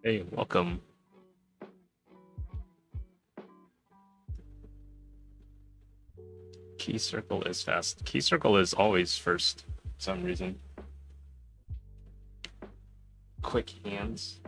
Hey, welcome. Key circle is fast. Key circle is always first for some reason. Quick hands.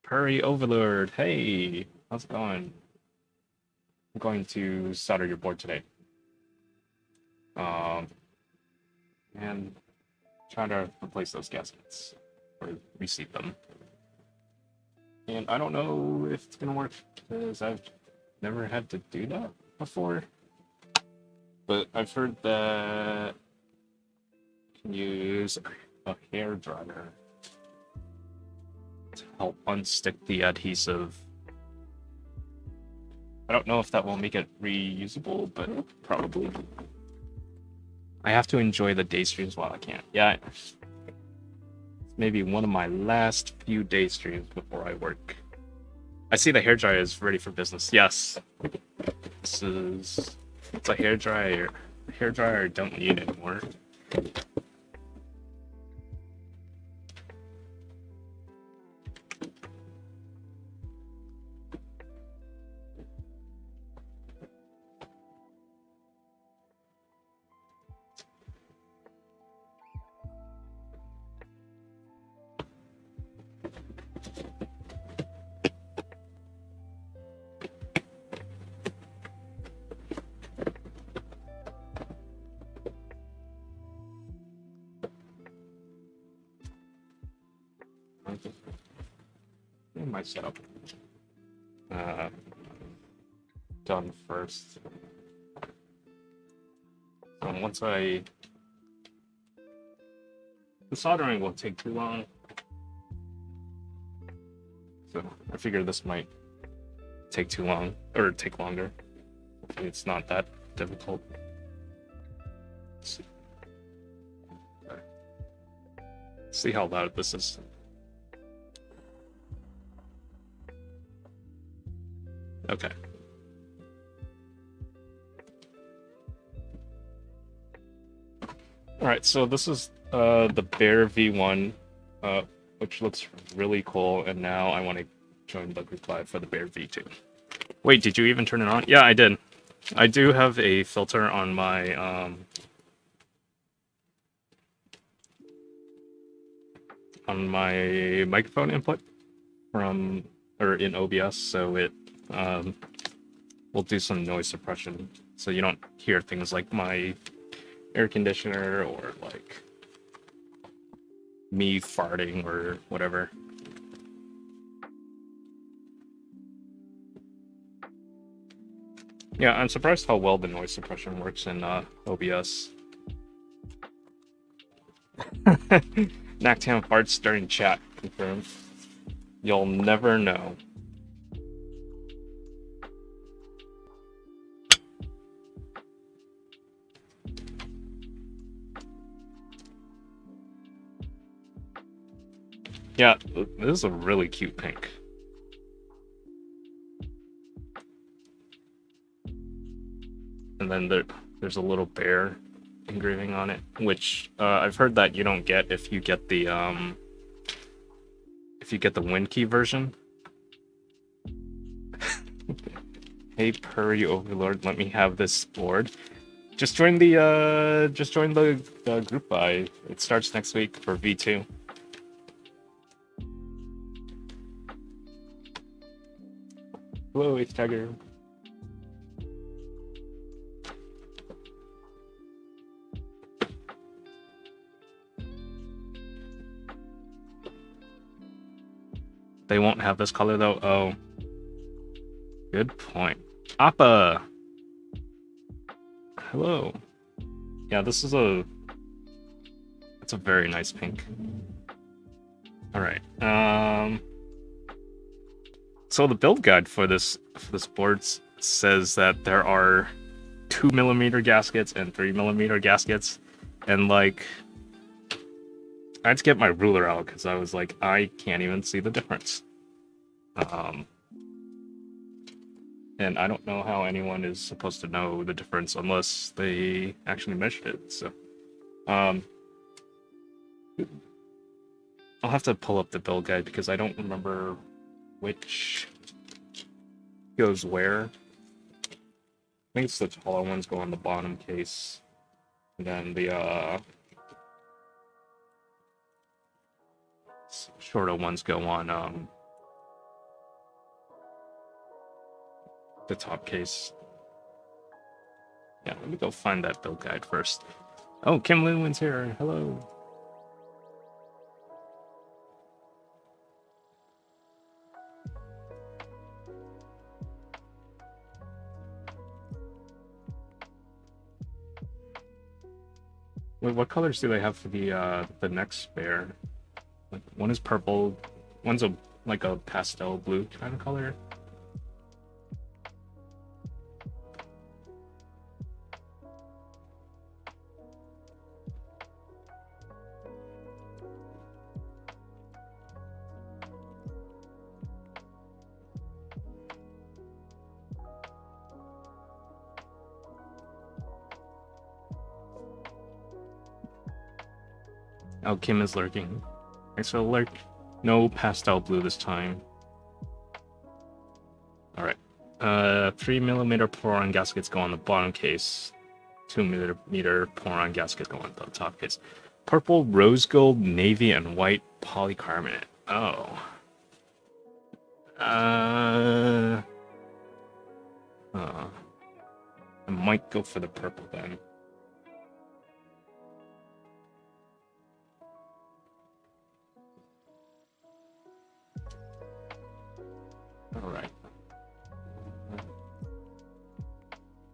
Hurry, Overlord. Hey, how's it going? I'm going to solder your board today. Um, and try to replace those gaskets or reseat them. And I don't know if it's gonna work because I've never had to do that before. But I've heard that you can use a hair dryer to help unstick the adhesive. I don't know if that will make it reusable, but probably. I have to enjoy the day streams while I can. Yeah, it's maybe one of my last few day streams before I work. I see the hairdryer is ready for business. Yes. It's a hairdryer. Hairdryer I don't need anymore. My setup done first. So once the soldering won't take too long. So I figure this might take too long or take longer. Hopefully it's not that difficult. Let's see how loud this is. Okay. Alright, so this is the Bear V1, which looks really cool, and now I want to join the group live for the Bear V2. Wait, did you even turn it on? Yeah, I did. I do have a filter on my microphone input in OBS, so it will do some noise suppression, so you don't hear things like my air conditioner or like me farting or whatever. Yeah, I'm surprised how well the noise suppression works in OBS. Nactam farts during chat, confirmed. You'll never know. Yeah, this is a really cute pink. And then there's a little bear engraving on it, which I've heard that you don't get if you get the wind key version. Hey, Purry Overlord, let me have this board. Just join the group buy. It starts next week for V2. Hello, Ace Tiger. They won't have this color though. Oh, good point. Appa. Hello. Yeah, it's a very nice pink. All right. So the build guide for this board says that there are 2mm gaskets and 3mm gaskets, and like I had to get my ruler out because I was like, I can't even see the difference. And I don't know how anyone is supposed to know the difference unless they actually measured it. So, um, I'll have to pull up the build guide because I don't remember which goes where. I think it's the taller ones go on the bottom case, and then the shorter ones go on the top case. Yeah, let me go find that build guide first. Oh, Kim Lewin's here. Hello. Wait, what colors do they have for the next spare? Like one is purple, one's like a pastel blue kind of color. Oh, Kim is lurking. Thanks for the lurk. No pastel blue this time. Alright. 3mm pour-on gaskets go on the bottom case. 2mm pour-on gaskets go on the top case. Purple, rose gold, navy, and white polycarbonate. Oh. I might go for the purple then. Alright.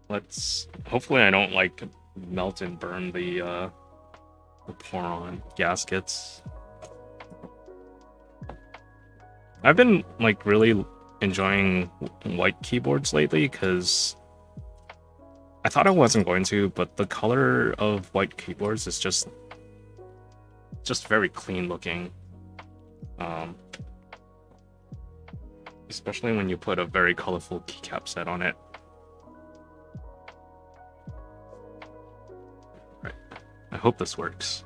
Let's... Hopefully I don't, like, melt and burn the pour-on gaskets. I've been, like, really enjoying white keyboards lately, because I thought I wasn't going to, but the color of white keyboards is just very clean looking. Especially when you put a very colorful keycap set on it. Right. I hope this works.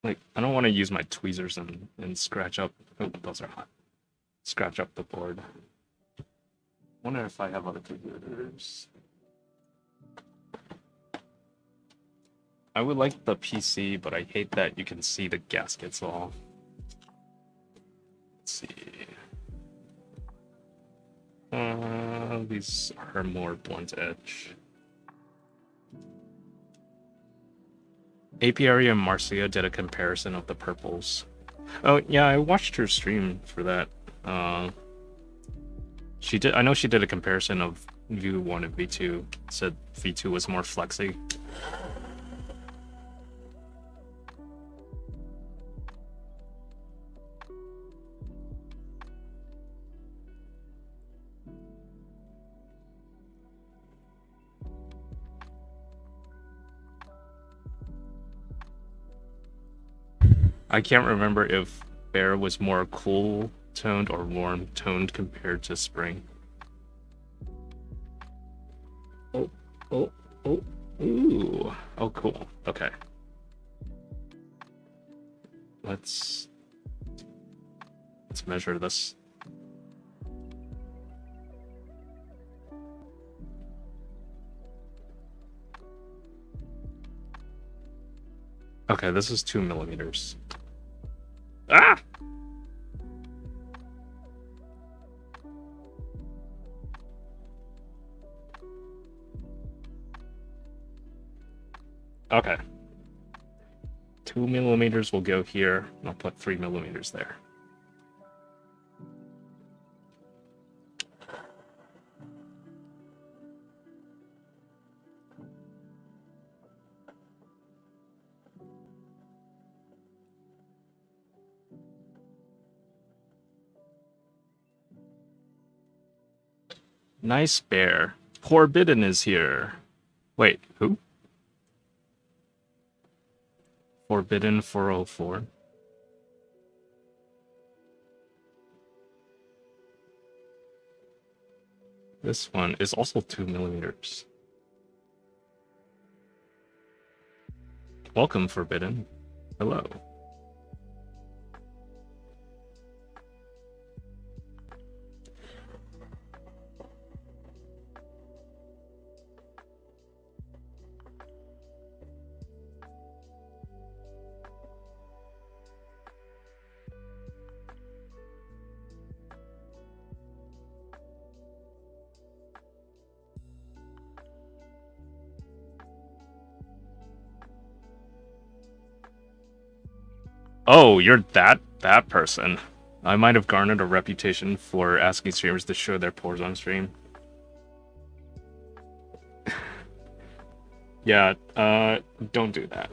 Like, I don't want to use my tweezers and scratch up... Oh, those are hot. Scratch up the board. Wonder if I have other tweezers. I would like the PC, but I hate that you can see the gaskets all. Let's see. These are more blunt edge. Apiary and Marcia did a comparison of the purples. Oh yeah, I watched her stream for that. She did. I know she did a comparison of V1 and V2. Said V2 was more flexy. I can't remember if Bear was more cool toned or warm toned compared to Spring. Oh, ooh. Oh, cool. Okay. Let's measure this. Okay, this is 2mm. Ah! Okay. 2 millimeters will go here, and I'll put 3 millimeters there. Nice bear. Forbidden is here. Wait, who? Forbidden 404. This one is also 2 millimeters. Welcome, Forbidden. Hello. Oh, you're that person. I might have garnered a reputation for asking streamers to show their pores on stream. Yeah, don't do that.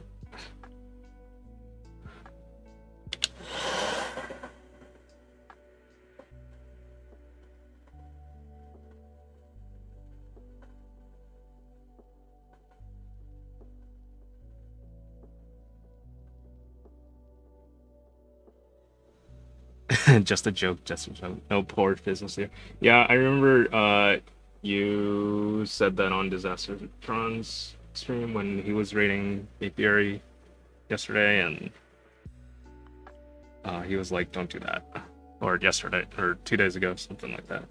Just a joke, just a joke. No poor business here. Yeah, I remember you said that on Disastertron's stream when he was rating Apiary yesterday, and he was like, don't do that. Or yesterday, or 2 days ago, something like that.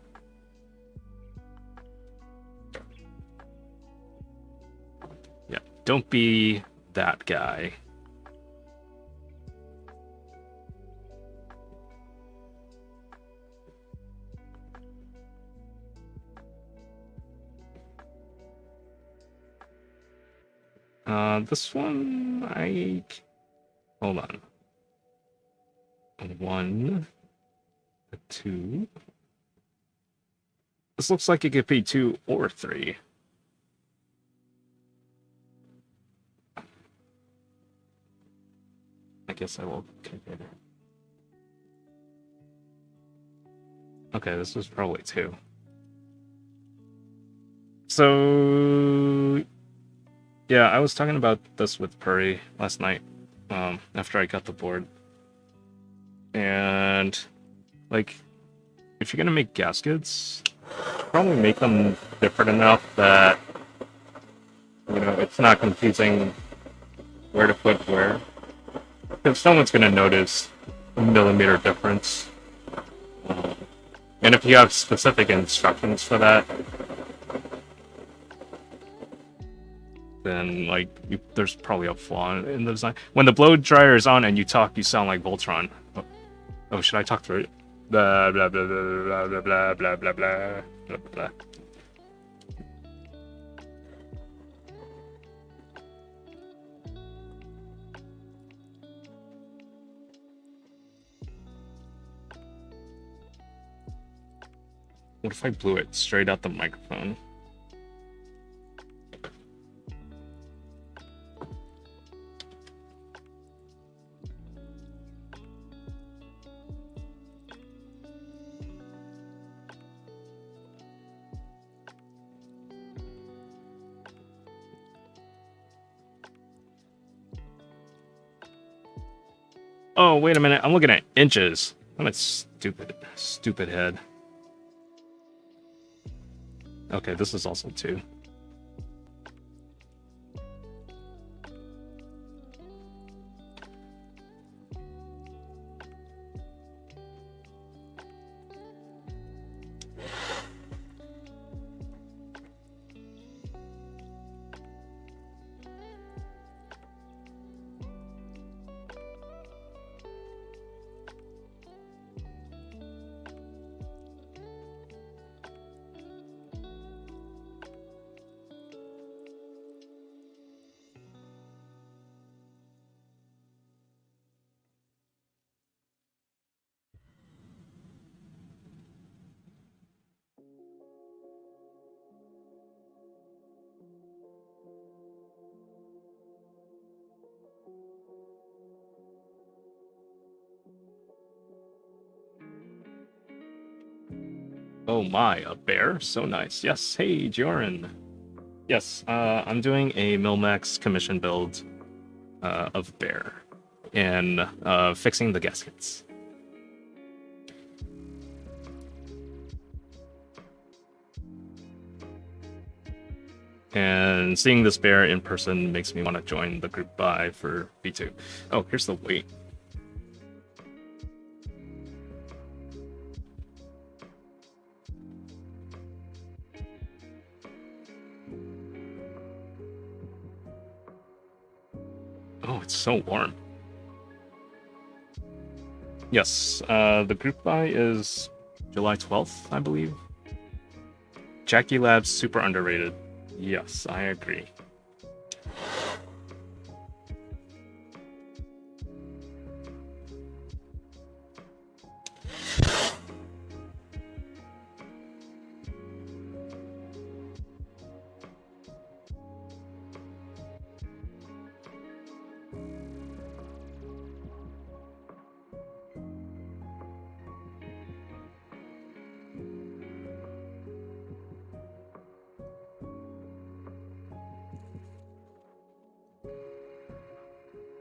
Yeah, don't be that guy. This one, hold on. 1, 2. This looks like it could be 2 or 3. I guess I will configure. Okay, this was probably 2. So yeah, I was talking about this with Puri last night, after I got the board. And, like, if you're gonna make gaskets, probably make them different enough that, you know, it's not confusing where to put where. Because someone's gonna notice a millimeter difference. And if you have specific instructions for that, then, like, there's probably a flaw in the design. When the blow dryer is on and you talk, you sound like Voltron. Oh, should I talk through it? Blah, blah, blah, blah, blah, blah, blah, blah, blah, blah, blah. What if I blew it straight out the microphone? Oh, wait a minute. I'm looking at inches. I'm a stupid head. Okay, this is also 2. Oh my, a bear? So nice. Yes, hey, Joran. Yes, I'm doing a Milmax commission build of bear and fixing the gaskets. And seeing this bear in person makes me want to join the group buy for V2. Oh, here's the weight. Oh, it's so warm. Yes, the group buy is July 12th, I believe. Jackie Lab's super underrated. Yes, I agree.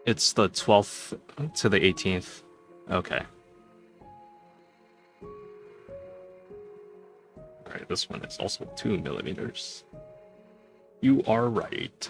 It's the 12th to the 18th. Okay. Alright, this one is also 2 millimeters. You are right.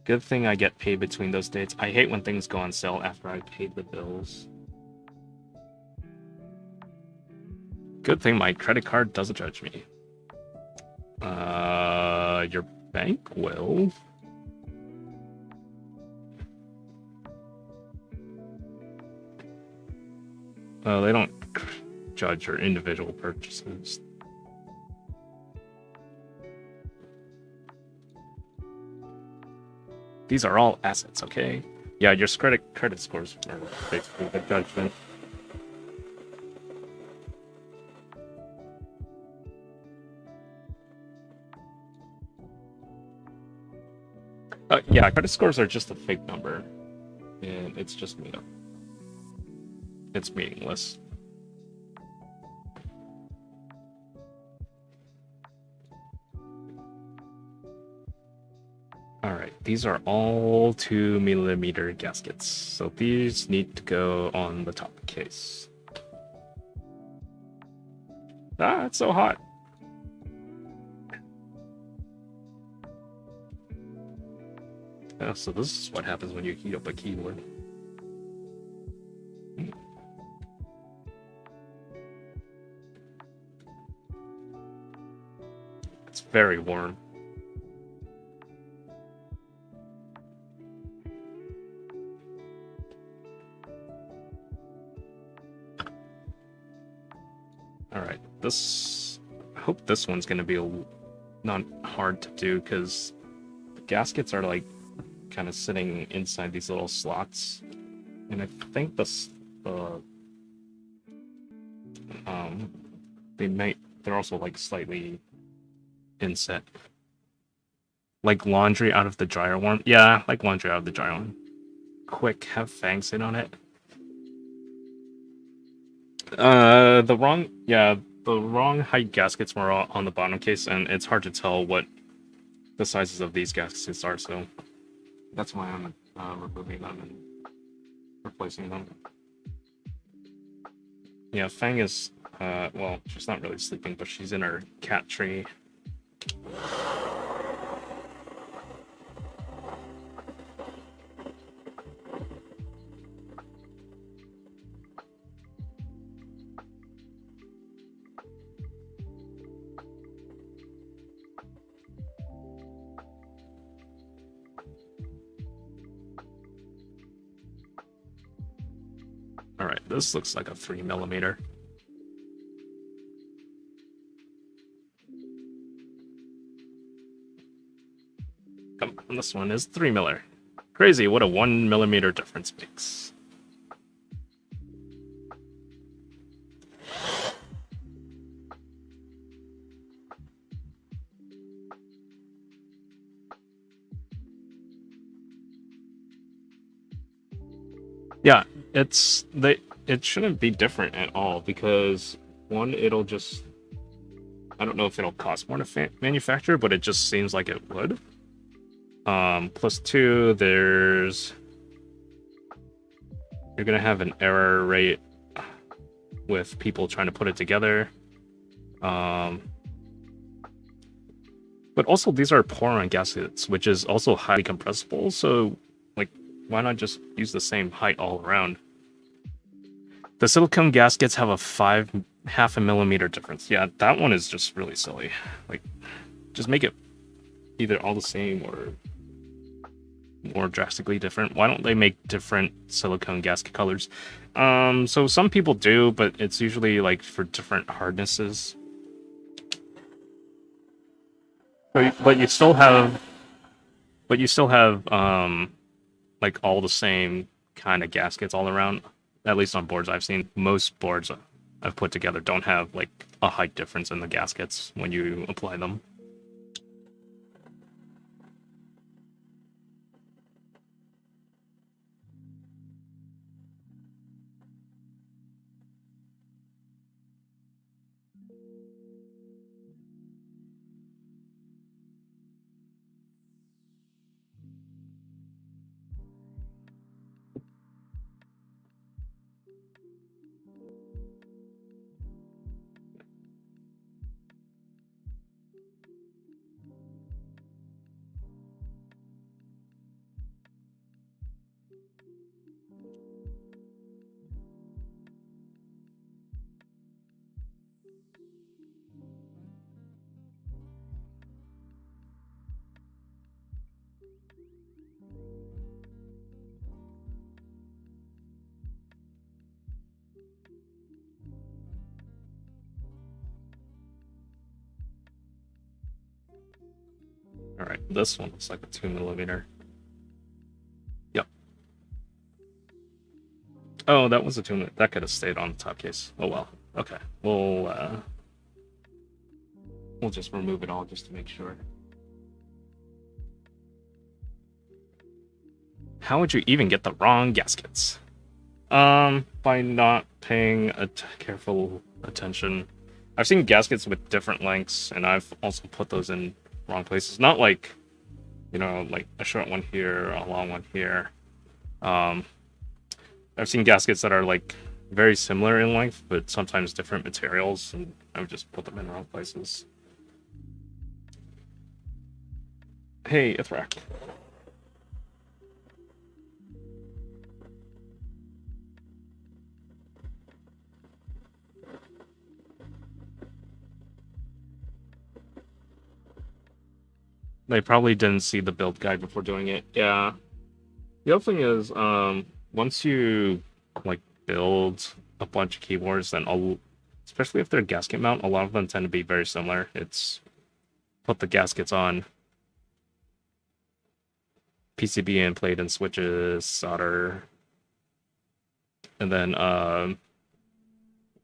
Good thing I get paid between those dates. I hate when things go on sale after I paid the bills. Good thing my credit card doesn't judge me. Your bank will. They don't judge your individual purchases. These are all assets, okay? Yeah, your credit scores are basically the judgment. Yeah, credit scores are just a fake number, and it's just made up. It's meaningless. Alright, these are all 2 millimeter gaskets, so these need to go on the top case. Ah, it's so hot. Oh, so this is what happens when you heat up a keyboard. It's very warm. Alright, I hope this one's gonna be not hard to do, because the gaskets are like kind of sitting inside these little slots. And I think they're also like slightly inset. Like laundry out of the dryer warm. Yeah, like laundry out of the dryer warm. Quick, have fangs in on it. The wrong height gaskets were all on the bottom case, and it's hard to tell what the sizes of these gaskets are, so that's why I'm removing them and replacing them. Yeah, Fang is, well, she's not really sleeping, but she's in her cat tree. Alright, this looks like a 3 millimeter. Come on, this one is 3 miller. Crazy what a 1 millimeter difference makes. Yeah, it shouldn't be different at all because one, it'll just, I don't know if it'll cost more to manufacture, but it just seems like it would. Plus two, you're gonna have an error rate with people trying to put it together. But also these are pour-on gaskets, which is also highly compressible, so like why not just use the same height all around? The silicone gaskets have a half a millimeter difference. Yeah, that one is just really silly. Like, just make it either all the same or more drastically different. Why don't they make different silicone gasket colors? So some people do, but it's usually like for different hardnesses. But you still have, like all the same kind of gaskets all around. At least on boards I've seen. Most boards I've put together don't have like a height difference in the gaskets when you apply them. Alright, this one looks like a 2 millimeter. Yep. Oh, that was a 2 millimeter. That could have stayed on the top case. Oh well. Okay. We'll just remove it all just to make sure. How would you even get the wrong gaskets? By not paying careful attention. I've seen gaskets with different lengths, and I've also put those in wrong places. Not like, like a short one here, a long one here. I've seen gaskets that are like very similar in length, but sometimes different materials, and I've just put them in wrong places. Hey, Ithrak. They probably didn't see the build guide before doing it. Yeah. The other thing is, once you like build a bunch of keyboards, then especially if they're gasket mount, a lot of them tend to be very similar. It's put the gaskets on, PCB in, plate and switches, solder, and then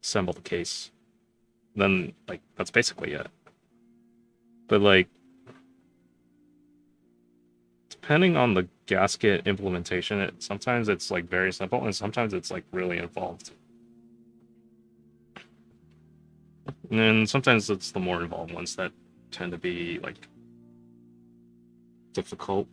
assemble the case. Then like that's basically it. But like, depending on the gasket implementation, sometimes it's like very simple, and sometimes it's like really involved. And sometimes it's the more involved ones that tend to be like difficult.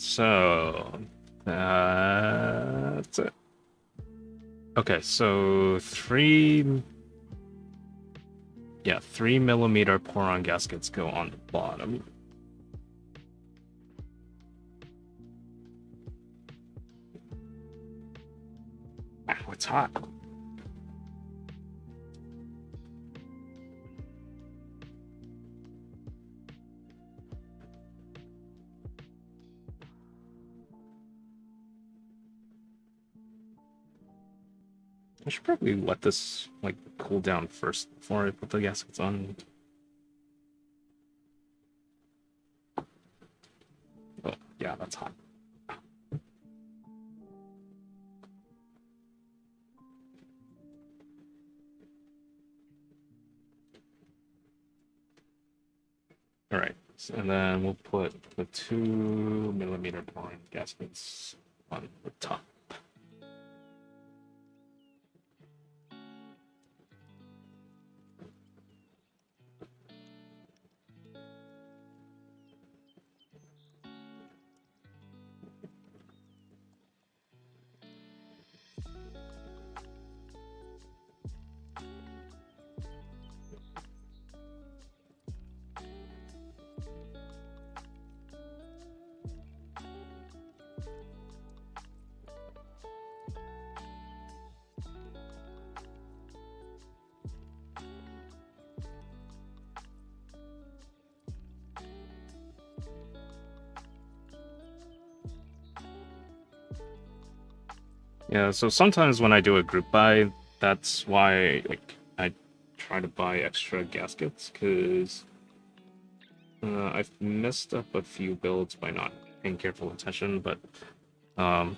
So that's it. Okay, so 3 millimeter pour-on gaskets go on the bottom. Ow, it's hot. I should probably let this like cool down first before I put the gaskets on. Oh, yeah, that's hot. All right, and then we'll put the 2 millimeter pouring gaskets on the top. Yeah, so sometimes when I do a group buy, that's why like I try to buy extra gaskets, because I've messed up a few builds by not paying careful attention, but um,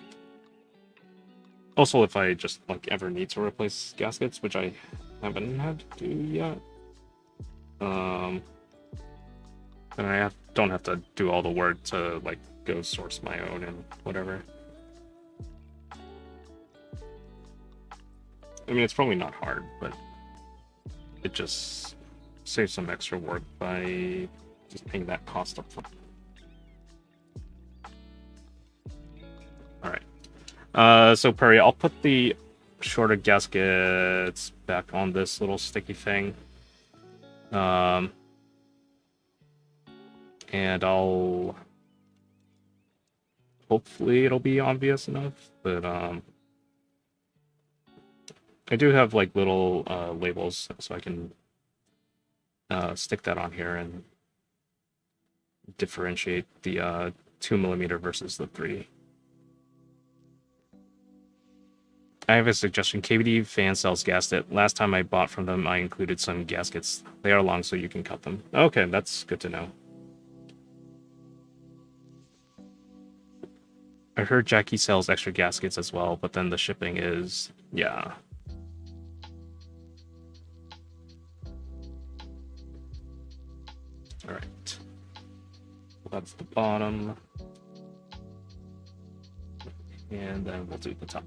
also if I just like ever need to replace gaskets, which I haven't had to do yet, then don't have to do all the work to like go source my own and whatever. I mean, it's probably not hard, but it just saves some extra work by just paying that cost up front. Alright. So Perry, I'll put the shorter gaskets back on this little sticky thing. And I'll... Hopefully it'll be obvious enough, but I do have like little labels, so I can stick that on here and differentiate the 2 millimeter versus the 3. I have a suggestion. KBD fan sells gasket. Last time I bought from them, I included some gaskets. They are long, so you can cut them. Okay, that's good to know. I heard Jackie sells extra gaskets as well, but then the shipping is... yeah. Alright. That's the bottom. And then we'll do the top.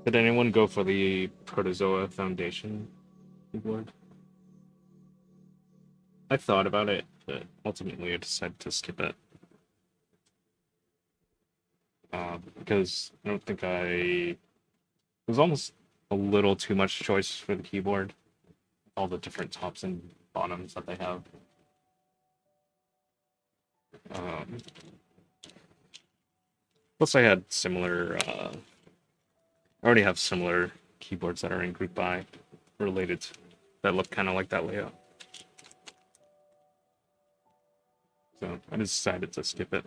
Did anyone go for the Protozoa Foundation keyboard? I thought about it, but ultimately I decided to skip it. Because I don't think it was almost a little too much choice for the keyboard. All the different tops and bottoms that they have. Plus I had similar, I already have similar keyboards that are in group buy related that look kind of like that layout. So I decided to skip it.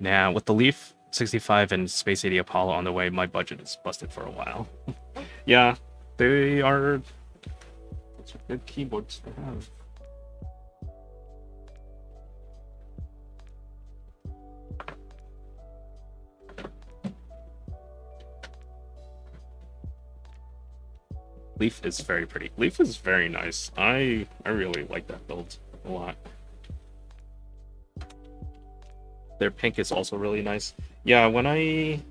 Now, with the Leaf 65 and Space 80 Apollo on the way, my budget is busted for a while. Yeah, they are good keyboards to have. Leaf is very pretty. Leaf is very nice. I really like that build a lot. Their pink is also really nice. Yeah, when I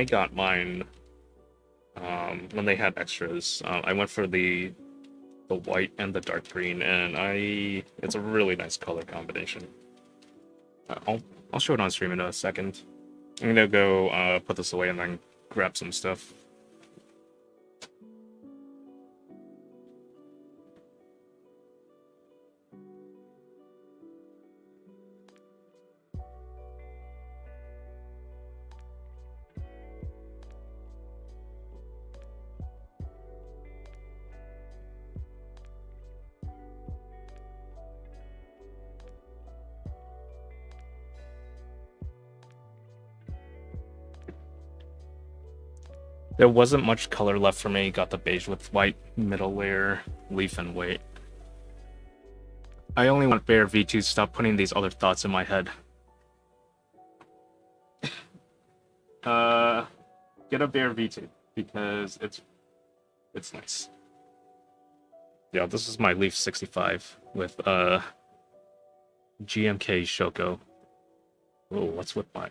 got mine, when they had extras, I went for the white and the dark green, and it's a really nice color combination. I'll show it on stream in a second. I'm gonna go put this away and then grab some stuff. There wasn't much color left for me. Got the beige with white, middle layer, leaf, and weight. I only want Bear V2. Stop putting these other thoughts in my head. Get a Bear V2 because it's nice. Yeah, this is my Leaf 65 with GMK Shoko. Oh, what's with my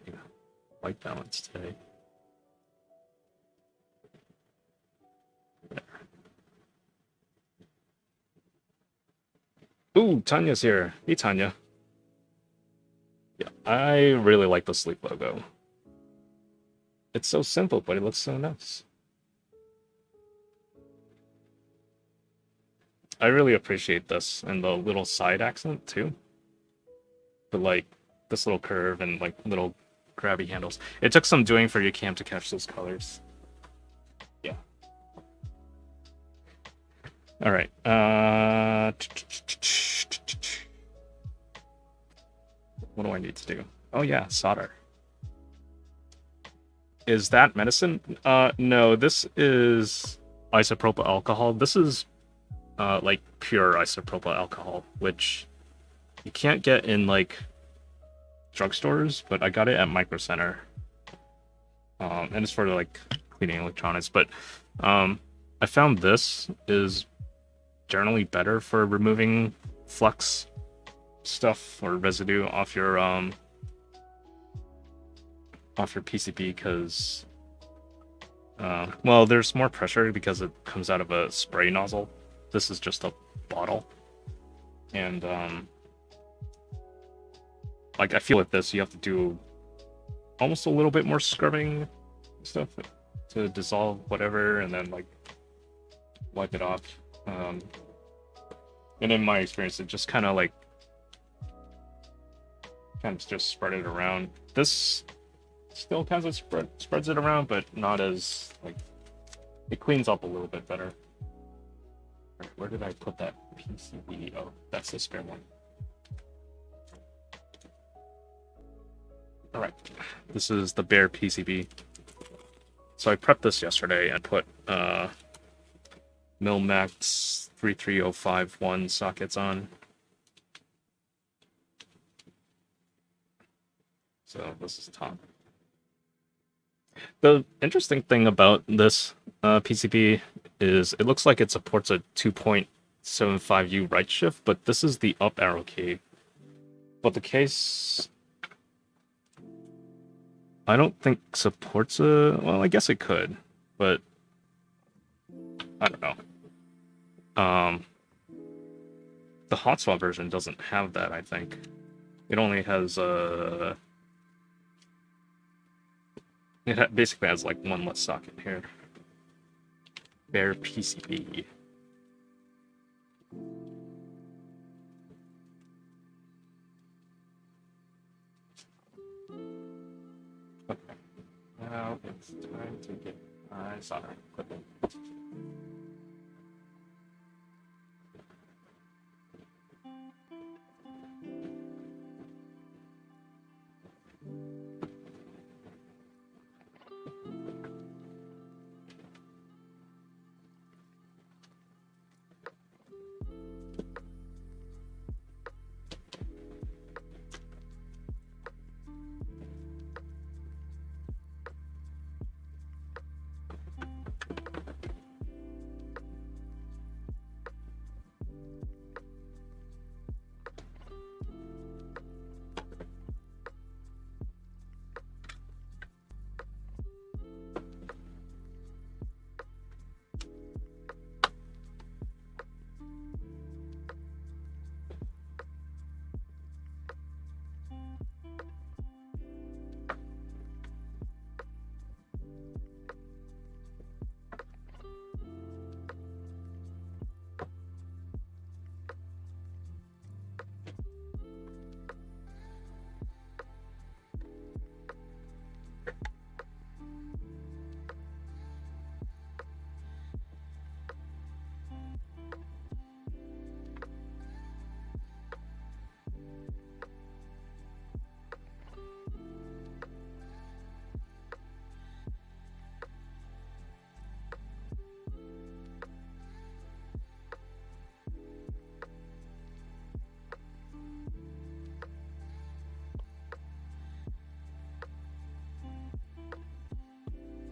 white balance today? Ooh, Tanya's here. Hey, Tanya. Yeah, I really like the Sleep logo. It's so simple, but it looks so nice. I really appreciate this and the little side accent, too. But, like, this little curve and, like, little grabby handles. It took some doing for your cam to catch those colors. Yeah. All right. What do I need to do? Oh yeah, solder. Is that medicine? No, this is isopropyl alcohol. This is like pure isopropyl alcohol, which you can't get in like drugstores, but I got it at Micro Center. And it's for like cleaning electronics. But I found this is generally better for removing flux stuff or residue off your PCB because well, there's more pressure because it comes out of a spray nozzle. This is just a bottle, and like I feel with this you have to do almost a little bit more scrubbing stuff to dissolve whatever and then like wipe it off. And in my experience, it just kind of just spread it around. This still kind of spreads it around, but not as like it cleans up a little bit better. Where did I put that PCB? Oh, that's the spare one. All right, this is the bare PCB. So I prepped this yesterday and put Milmax 33051 sockets on. So this is top. The interesting thing about this PCB is it looks like it supports a 2.75U right shift, but this is the up arrow key. But the case I don't think supports a... Well, I guess it could, but I don't know. The hot swap version doesn't have that, I think. It only has basically has like one less socket here. Bare PCB. Okay. Now it's time to get my soldering equipment.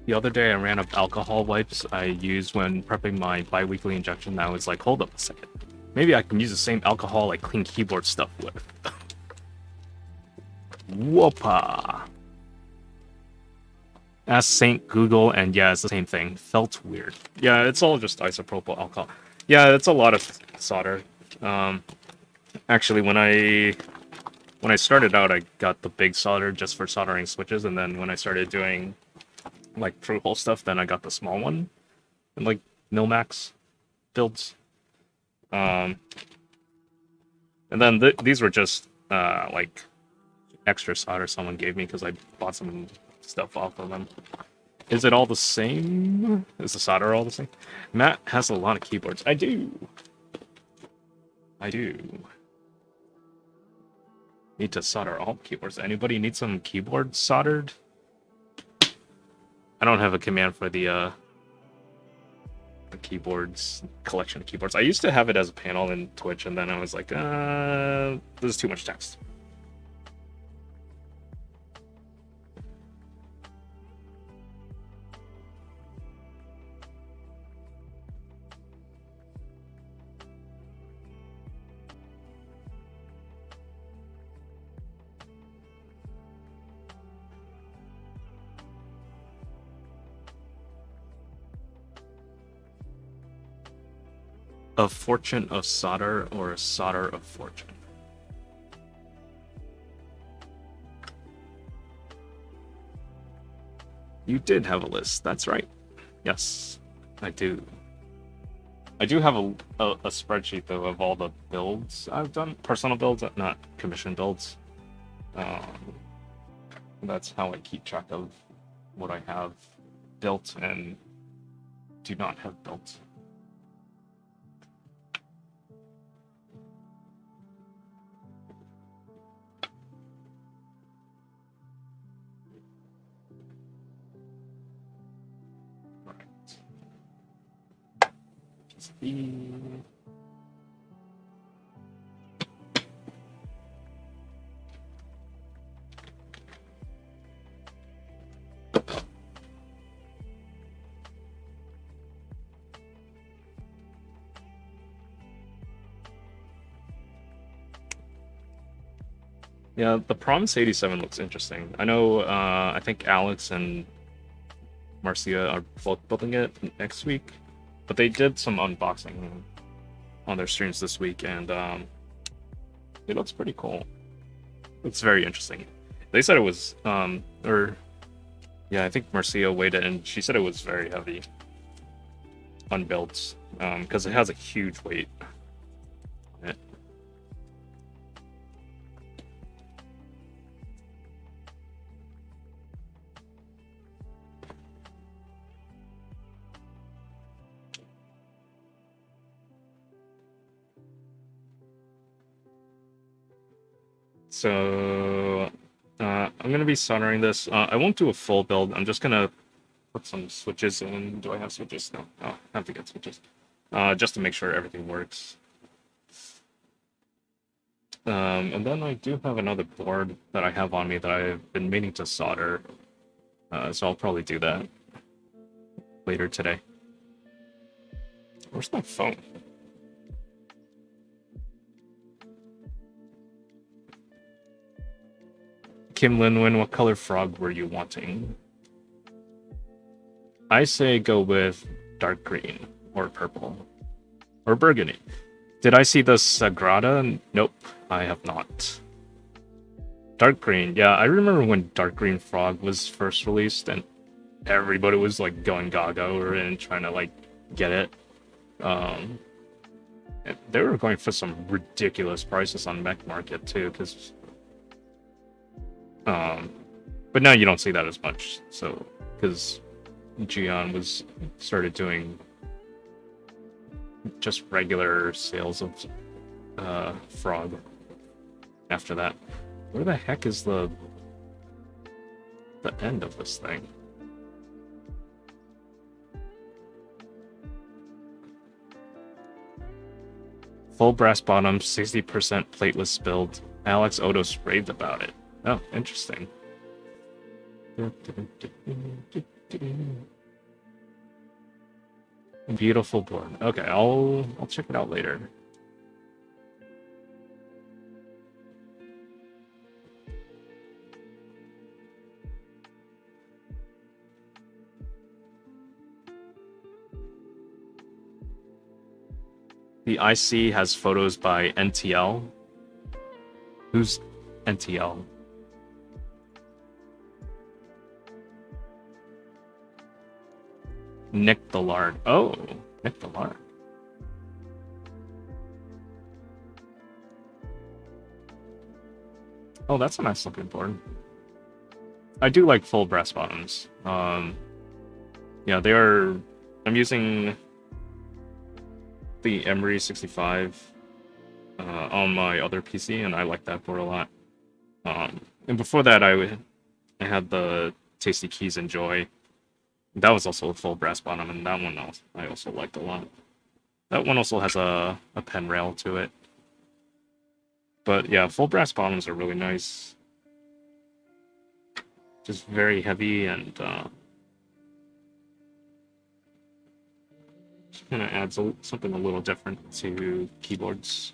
The other day I ran up alcohol wipes I use when prepping my bi-weekly injection. I was like, hold up a second. Maybe I can use the same alcohol I clean keyboard stuff with. Whoopa! Ask Saint Google, and yeah, it's the same thing. Felt weird. Yeah, it's all just isopropyl alcohol. Yeah, it's a lot of solder. Actually, when I started out, I got the big solder just for soldering switches, and then when I started doing like through hole stuff, then I got the small one, and like Milmax builds. And then these were just like extra solder someone gave me because I bought some stuff off of them. Is it all the same? Is the solder all the same? Matt has a lot of keyboards. I do. Need to solder all keyboards. Anybody need some keyboards soldered? I don't have a command for the keyboards, collection of keyboards. I used to have it as a panel in Twitch, and then I was like, this is too much text. A fortune of solder or a solder of fortune? You did have a list, that's right. Yes, I do. I do have a spreadsheet, though, of all the builds I've done. Personal builds, not commission builds. That's how I keep track of what I have built and do not have built. PCB. Yeah, the Promise 87 looks interesting. I know, I think Alex and Marcia are both building it next week, but they did some unboxing on their streams this week, and it looks pretty cool. It's very interesting. They said it was, or yeah, I think Marcia weighed it, and she said it was very heavy, unbuilt, because it has a huge weight on it. So I'm gonna be soldering this. I won't do a full build. I'm just gonna put some switches in. Do I have switches? No. Oh, I have to get switches. Just to make sure everything works. And then I do have another board that I have on me that I've been meaning to solder. So I'll probably do that later today. Where's my phone? Kim Linwin, what color frog were you wanting? I say go with dark green or purple or burgundy. Did I see the Sagrada? Nope, I have not. Dark green, yeah, I remember when Dark Green Frog was first released and everybody was like going gaga over it and trying to like get it. They were going for some ridiculous prices on Mech Market too, because but now you don't see that as much. So because Gion was started doing just regular sales of Frog after that. Where the heck is the end of this thing? Full brass bottom, 60% plateless build. Alex Odos raved about it. Oh, interesting. Beautiful board. Okay, I'll check it out later. The IC has photos by NTL. Who's NTL? Nick the Lard. Oh, Nick the Lard. Oh, that's a nice looking board. I do like full brass bottoms. Yeah, they are. I'm using the Emery 65 on my other PC, and I like that board a lot. And before that, I had the Tasty Keys Enjoy. That was also a full brass bottom, and that one I also liked a lot. That one also has a pen rail to it. But yeah, full brass bottoms are really nice. Just very heavy and just kind of adds something a little different to keyboards.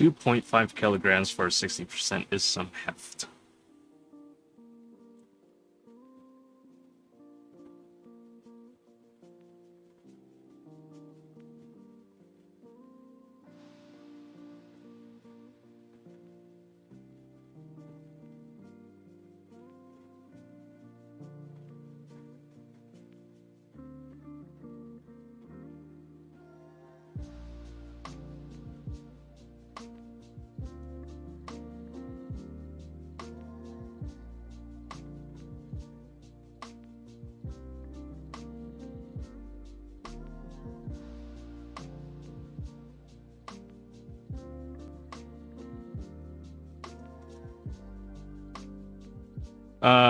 2.5 kilograms for 60% is some heft.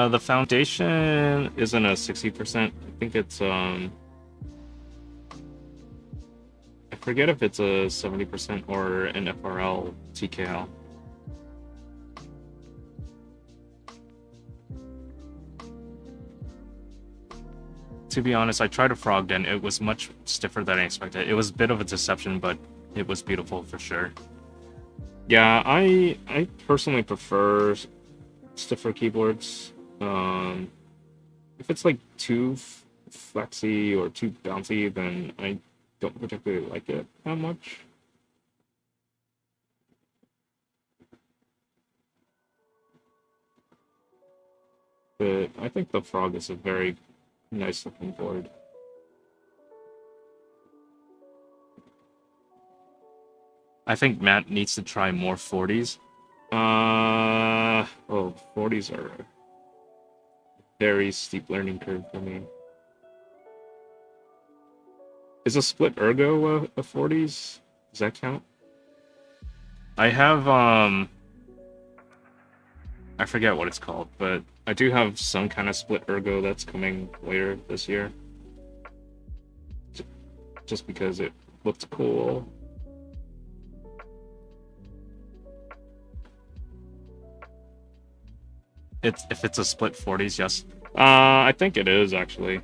The foundation isn't a 60%. I think it's I forget if it's a 70% or an FRL TKL. To be honest, I tried a frog and it was much stiffer than I expected. It was a bit of a deception, but it was beautiful for sure. Yeah, I personally prefer stiffer keyboards. If it's like too flexy or too bouncy, then I don't particularly like it that much. But I think the frog is a very nice looking board. I think Matt needs to try more 40s. Oh, 40s are a very steep learning curve for me. Is a split ergo a 40s? Does that count? I have, I forget what it's called, but I do have some kind of split ergo that's coming later this year. Just because it looked cool. If it's a split 40s, yes. I think it is, actually.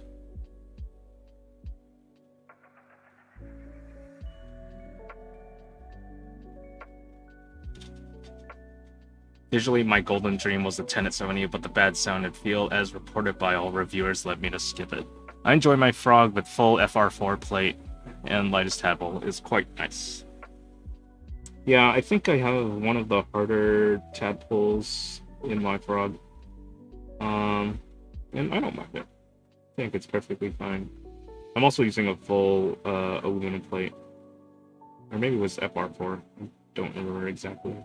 Visually, my golden dream was the 10 at 70, but the bad sound and feel, as reported by all reviewers, led me to skip it. I enjoy my frog with full FR4 plate and lightest tadpole. It's quite nice. Yeah, I think I have one of the harder tadpoles in my frog. And I don't mind it. I think it's perfectly fine. I'm also using a full aluminum plate. Or maybe it was FR4. I don't remember exactly.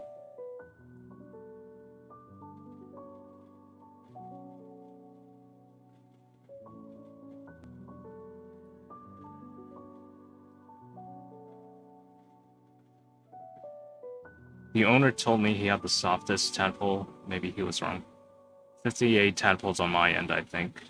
The owner told me he had the softest tadpole. Maybe he was wrong. 58 tadpoles on my end, I think.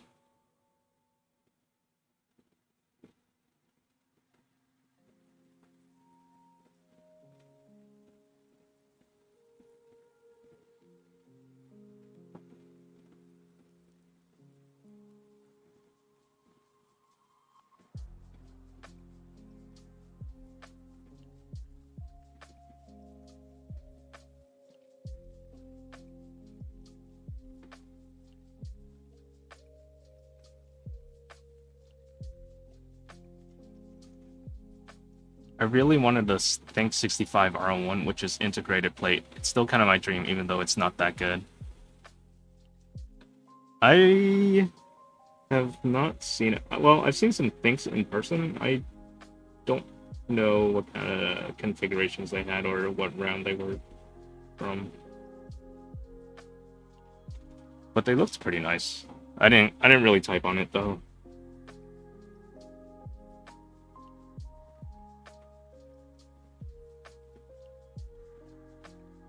I really wanted the Think 65 R1, which is integrated plate. It's still kind of my dream, even though it's not that good. I have not seen it. Well, I've seen some Thinks in person. I don't know what kind of configurations they had or what round they were from. But they looked pretty nice. I didn't really type on it though.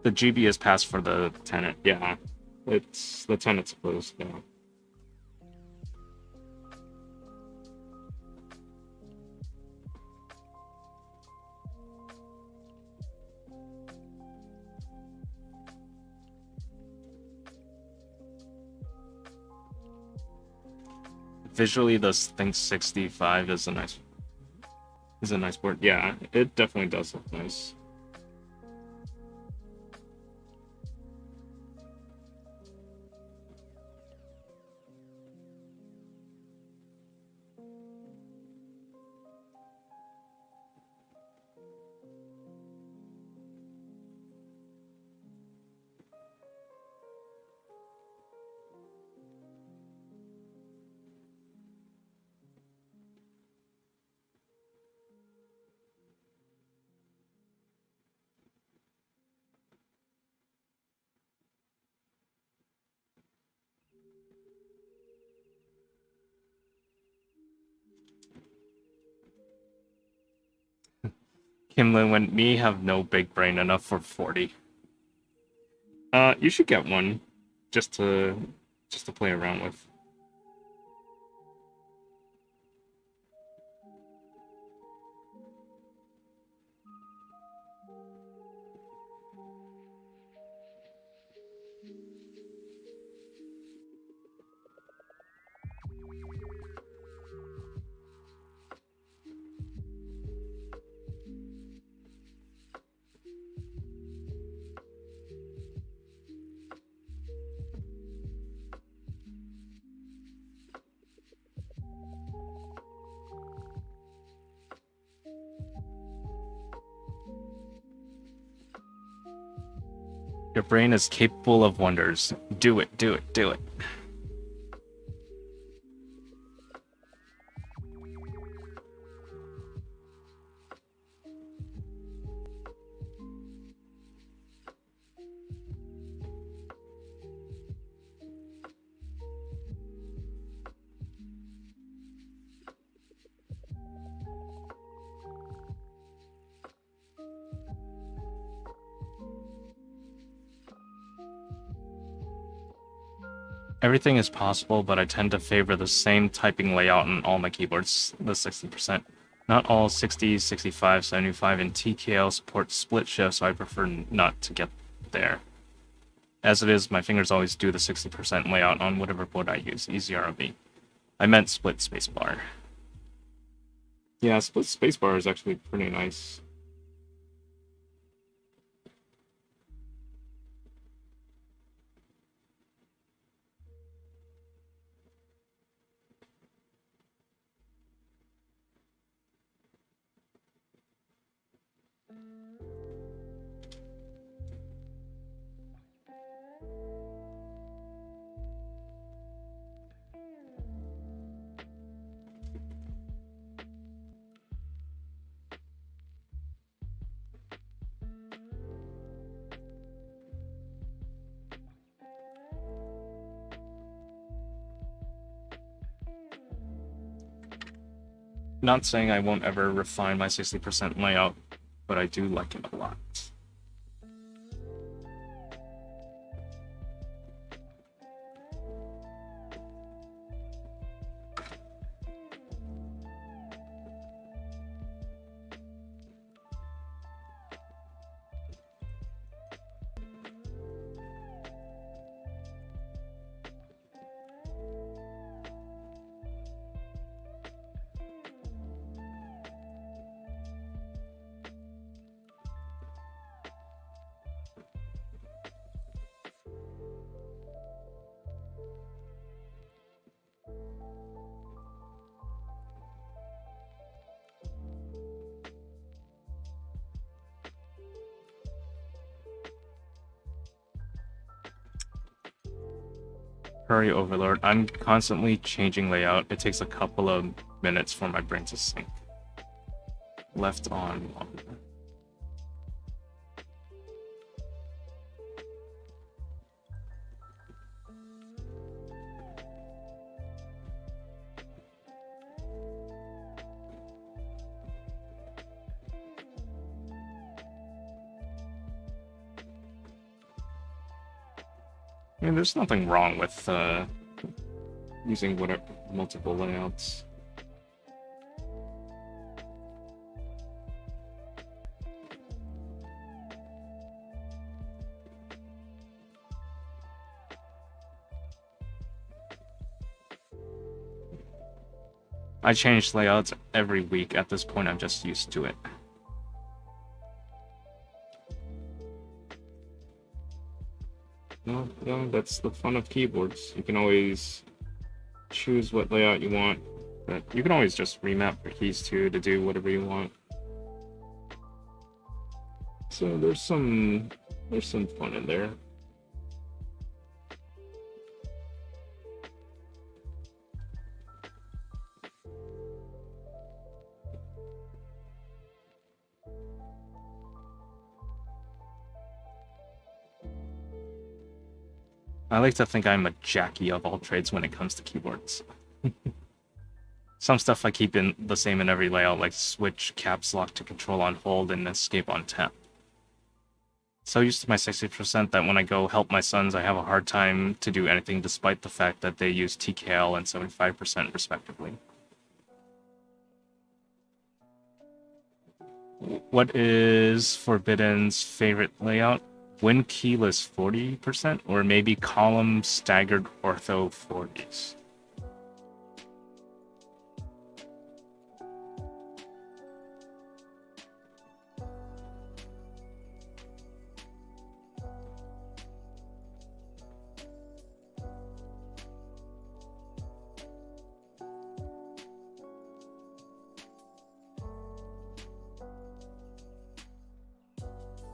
The GB is passed for the tenant. Yeah, it's the tenant's closed now. Visually, the Think 65 is a nice board. Yeah, it definitely does look nice. Kimlin went, me have no big brain enough for 40. You should get one just to play around with. Your brain is capable of wonders. Do it, do it, do it. Everything is possible, but I tend to favor the same typing layout on all my keyboards, the 60%. Not all 60, 65, 75, and TKL support split shift, so I prefer not to get there. As it is, my fingers always do the 60% layout on whatever board I use, EZROV. I meant split spacebar. Yeah, split spacebar is actually pretty nice. Not saying I won't ever refine my 60% layout, but I do like it a lot. Hurry overload. I'm constantly changing layout. It takes a couple of minutes for my brain to sync. Left on. I mean, there's nothing wrong with using whatever multiple layouts. I change layouts every week. At this point, I'm just used to it. No, that's the fun of keyboards. You can always choose what layout you want, but you can always just remap your keys to do whatever you want. So there's some fun in there. I like to think I'm a Jackie of all trades when it comes to keyboards. Some stuff I keep in the same in every layout, like switch caps lock to control on hold and escape on tap. So used to my 60% that when I go help my sons, I have a hard time to do anything despite the fact that they use TKL and 75% respectively. What is Forbidden's favorite layout? Win keyless 40%, or maybe column staggered ortho 40s?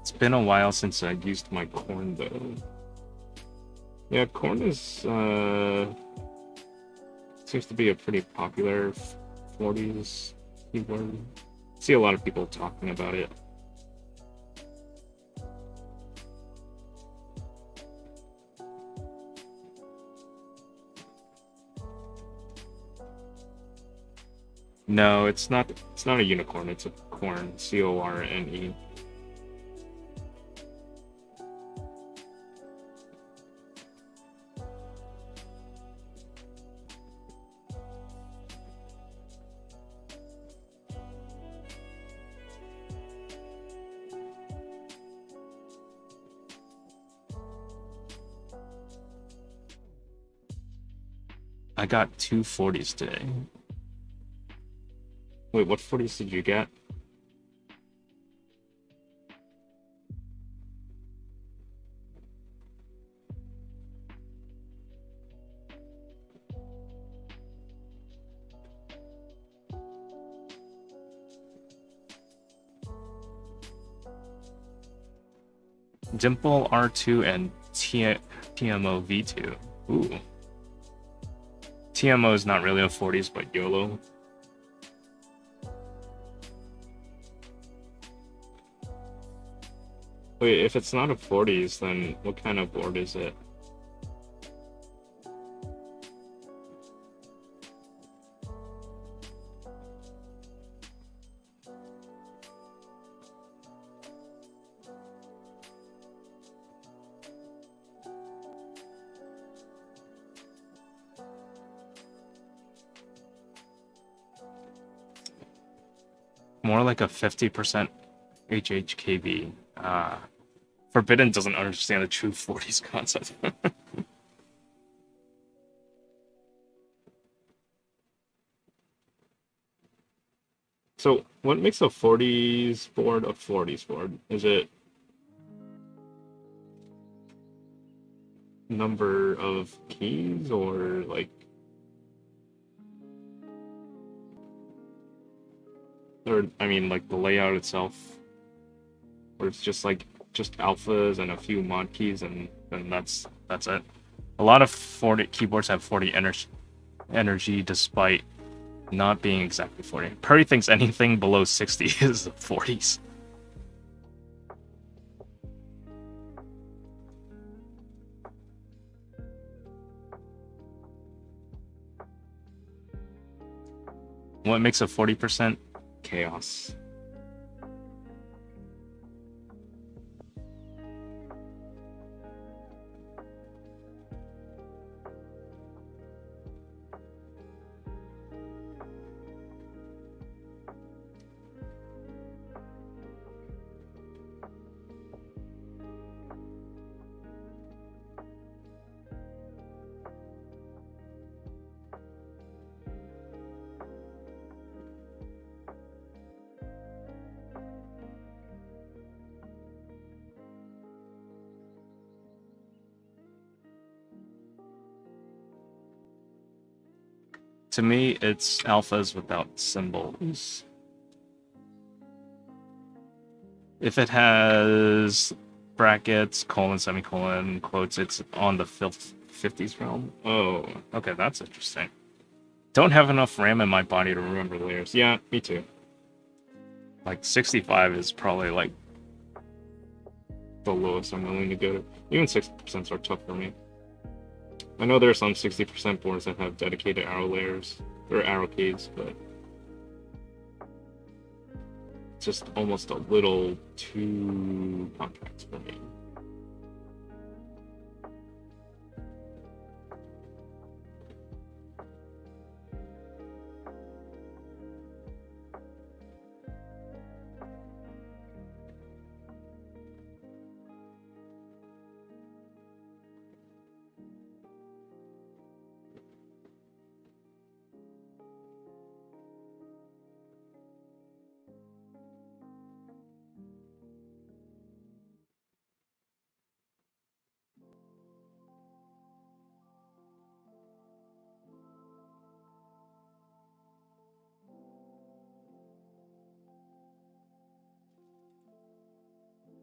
It's been a while since I used my corn though. Yeah, corn is seems to be a pretty popular 40s keyboard. See a lot of people talking about it. No, it's not. It's not a unicorn. It's a corn. Corne. I got two 40s today. Wait, what 40s did you get? Dimple R2 and TMO V2. Ooh. TMO is not really a 40s, but YOLO. Wait, if it's not a 40s, then what kind of board is it? More like a 50% HHKB. Forbidden doesn't understand the true 40s concept. So, what makes a 40s board a 40s board? Is it number of keys or like, or I mean like the layout itself, or it's just like just alphas and a few mod keys and that's it. A lot of 40 keyboards have 40 energy despite not being exactly 40. Perry thinks anything below 60 is 40s. What makes a 40%? Chaos. To me, it's alphas without symbols. If it has brackets, colon, semicolon, quotes, it's on the 50s realm. Oh, okay, that's interesting. Don't have enough RAM in my body to remember layers. Yeah, me too. Like 65 is probably like the lowest I'm willing to go to. Even 60% are tough for me. I know there are some 60% boards that have dedicated arrow layers or arrow keys, but it's just almost a little too complex for me.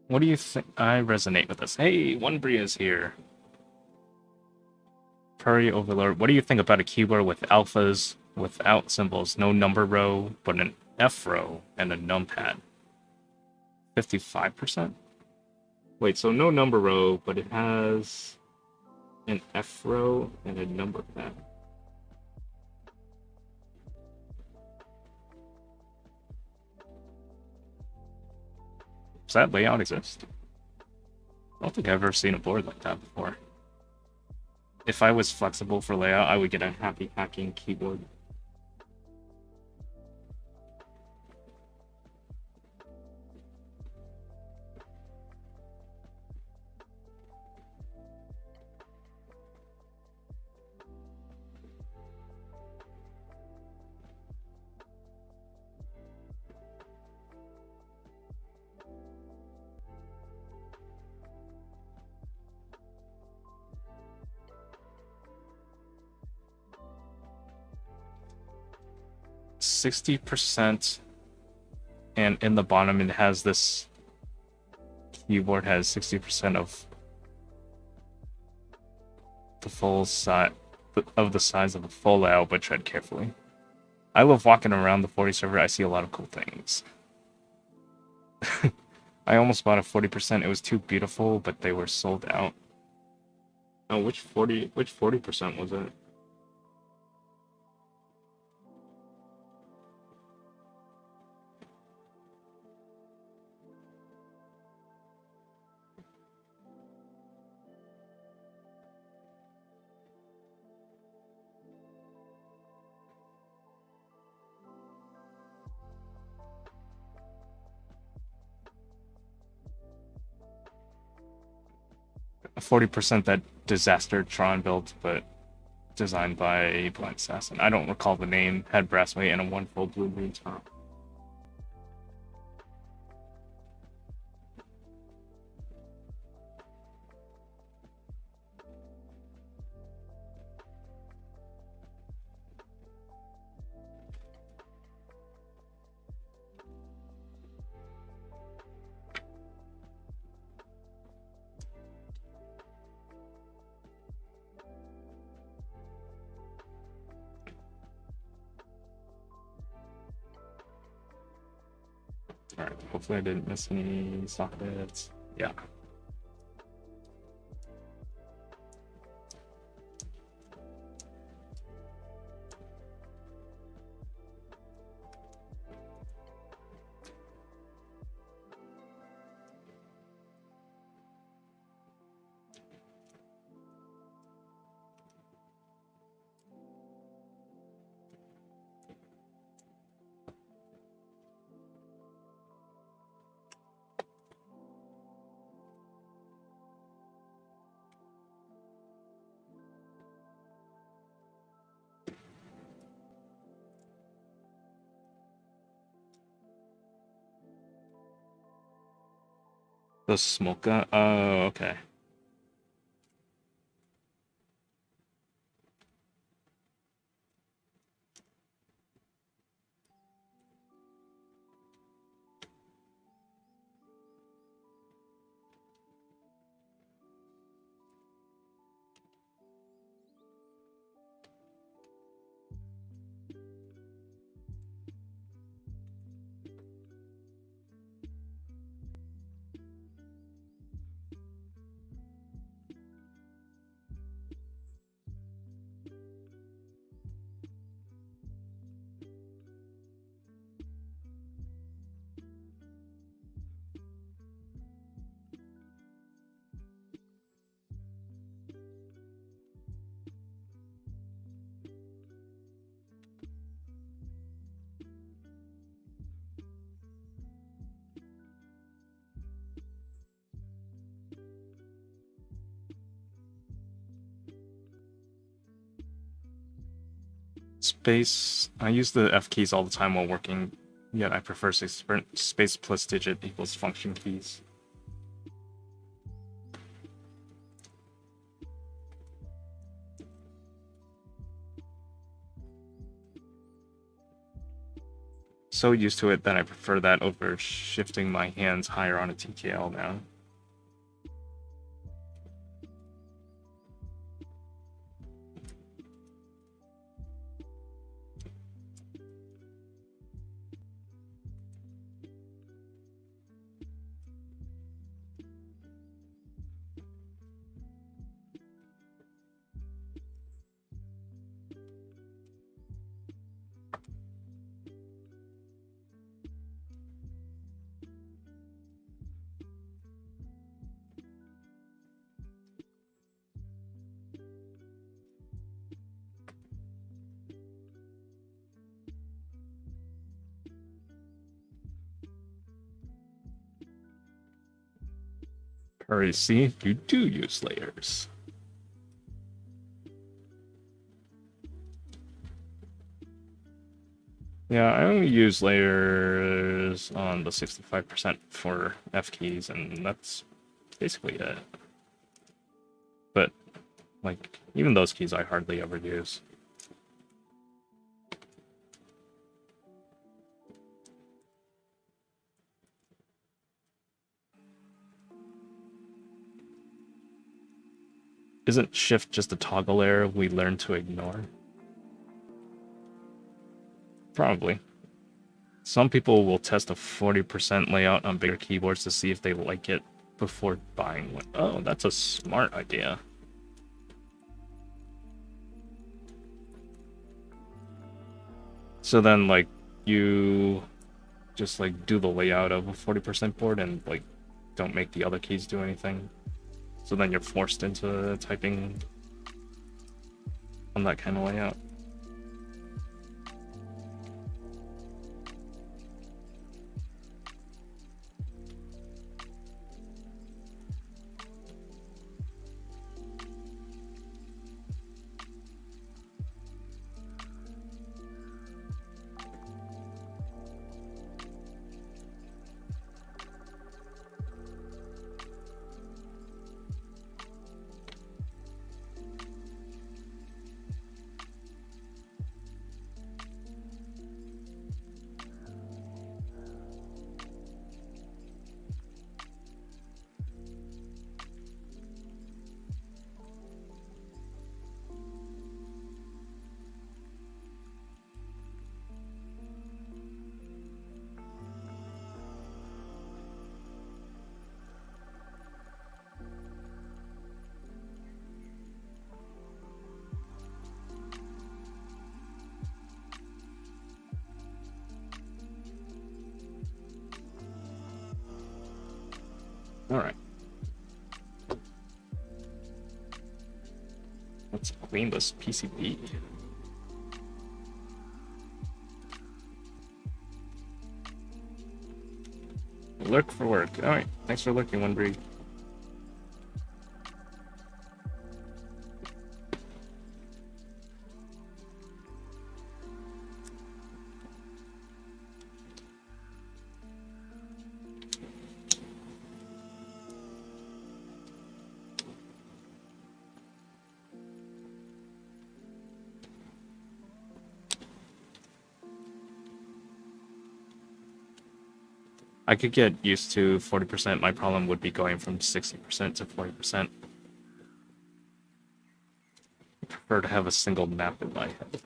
What do you think? I resonate with this. Hey, One Bria is here. Prairie Overlord. What do you think about a keyboard with alphas without symbols? No number row, but an F row and a numpad. 55%? Wait, so no number row, but it has an F row and a number pad. Does that layout exist? I don't think I've ever seen a board like that before. If I was flexible for layout, I would get a happy hacking keyboard. %, and in the bottom it has this keyboard has 60% of the full size of the size of a full layout, but tread carefully. I love walking around the 40 server. I see a lot of cool things. I almost bought a 40%. It was too beautiful, but they were sold out. Oh, which 40% was it? A 40% that Disaster Tron built, but designed by Blind Assassin. I don't recall the name. Had brass weight and a wonderful blue-green top. Alright, hopefully I didn't miss any sockets. Yeah. The smoke gun? Oh, okay. Space. I use the F keys all the time while working, yet I prefer space plus digit equals function keys. So used to it that I prefer that over shifting my hands higher on a TKL now. Or see, you do use layers. Yeah, I only use layers on the 65% for F keys, and that's basically it. But, like, even those keys I hardly ever use. Isn't shift just a toggle error we learn to ignore? Probably. Some people will test a 40% layout on bigger keyboards to see if they like it before buying one. Oh, that's a smart idea. So then, like, you just, like, do the layout of a 40% board and, like, don't make the other keys do anything. So then you're forced into typing on that kind of layout. Alright. Let's clean this PCB. Look for work. Alright, thanks for looking, Winbreed. I could get used to 40%. My problem would be going from 60% to 40%. I prefer to have a single map in my head.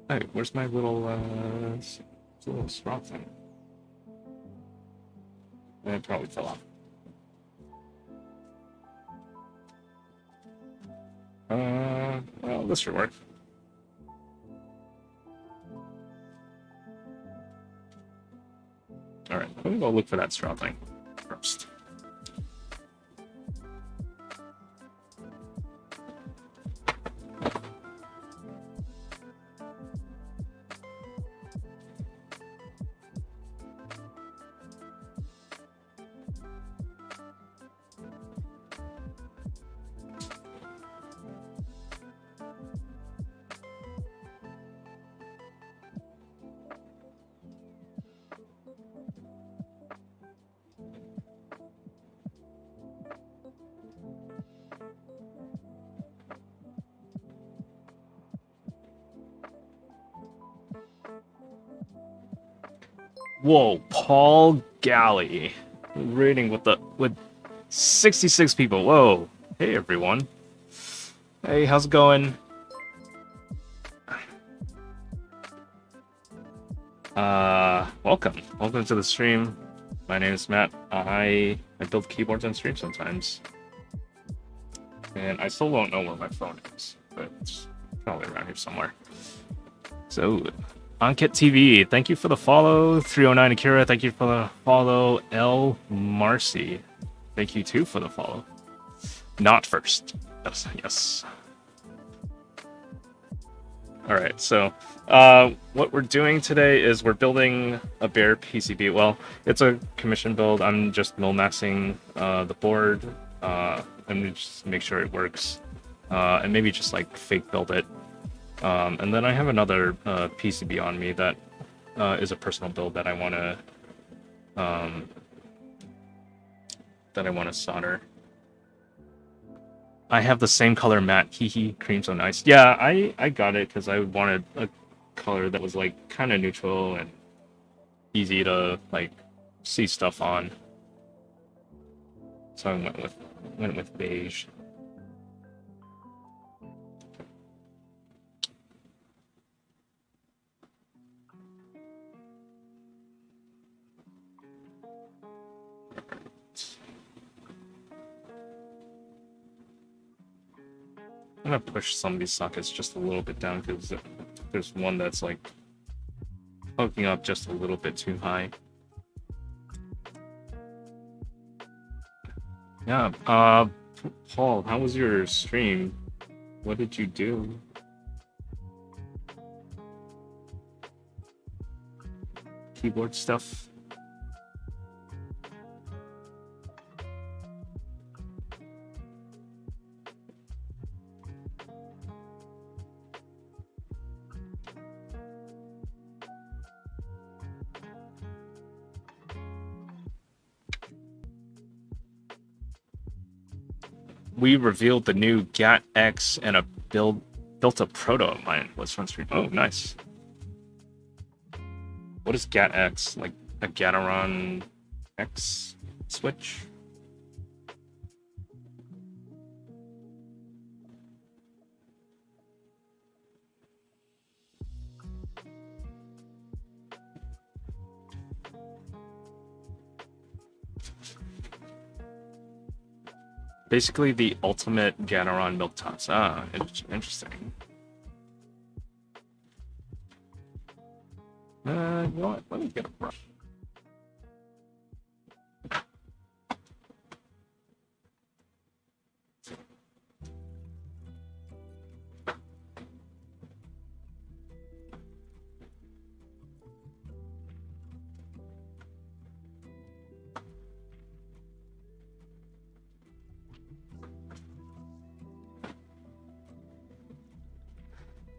Hey, where's my little straw thing? It probably fell off. Well, this should work. Alright, let me go look for that straw thing first. Whoa, Paul Galley. Rating with 66 people. Whoa. Hey everyone. Hey, how's it going? Welcome. Welcome to the stream. My name is Matt. I build keyboards on stream sometimes. And I still don't know where my phone is, but it's probably around here somewhere. So, Ankit TV, thank you for the follow. 309 Akira, thank you for the follow. L Marcy, thank you too for the follow. Not first. Yes. Alright, so what we're doing today is we're building a bare PCB. Well, it's a commission build. I'm just min-maxing the board and just make sure it works. And maybe just like fake build it. And then I have another PCB on me that is a personal build that I want to solder. I have the same color matte. Hee cream so nice. Yeah, I got it because I wanted a color that was like kind of neutral and easy to like see stuff on. So I went with beige. I'm gonna push some of these sockets just a little bit down because there's one that's like hooking up just a little bit too high. Yeah, Paul, how was your stream? What did you do? Keyboard stuff? We revealed the new GAT X and built a proto of mine. What's front street? Oh, nice. What is GAT X? Like a Gateron X switch? Basically the ultimate Gateron milk tots. Ah, interesting. You know what? Let me get a brush.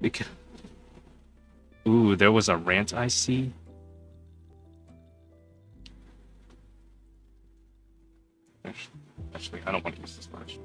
Because... Ooh, there was a rant I see. Actually, I don't want to use this brush.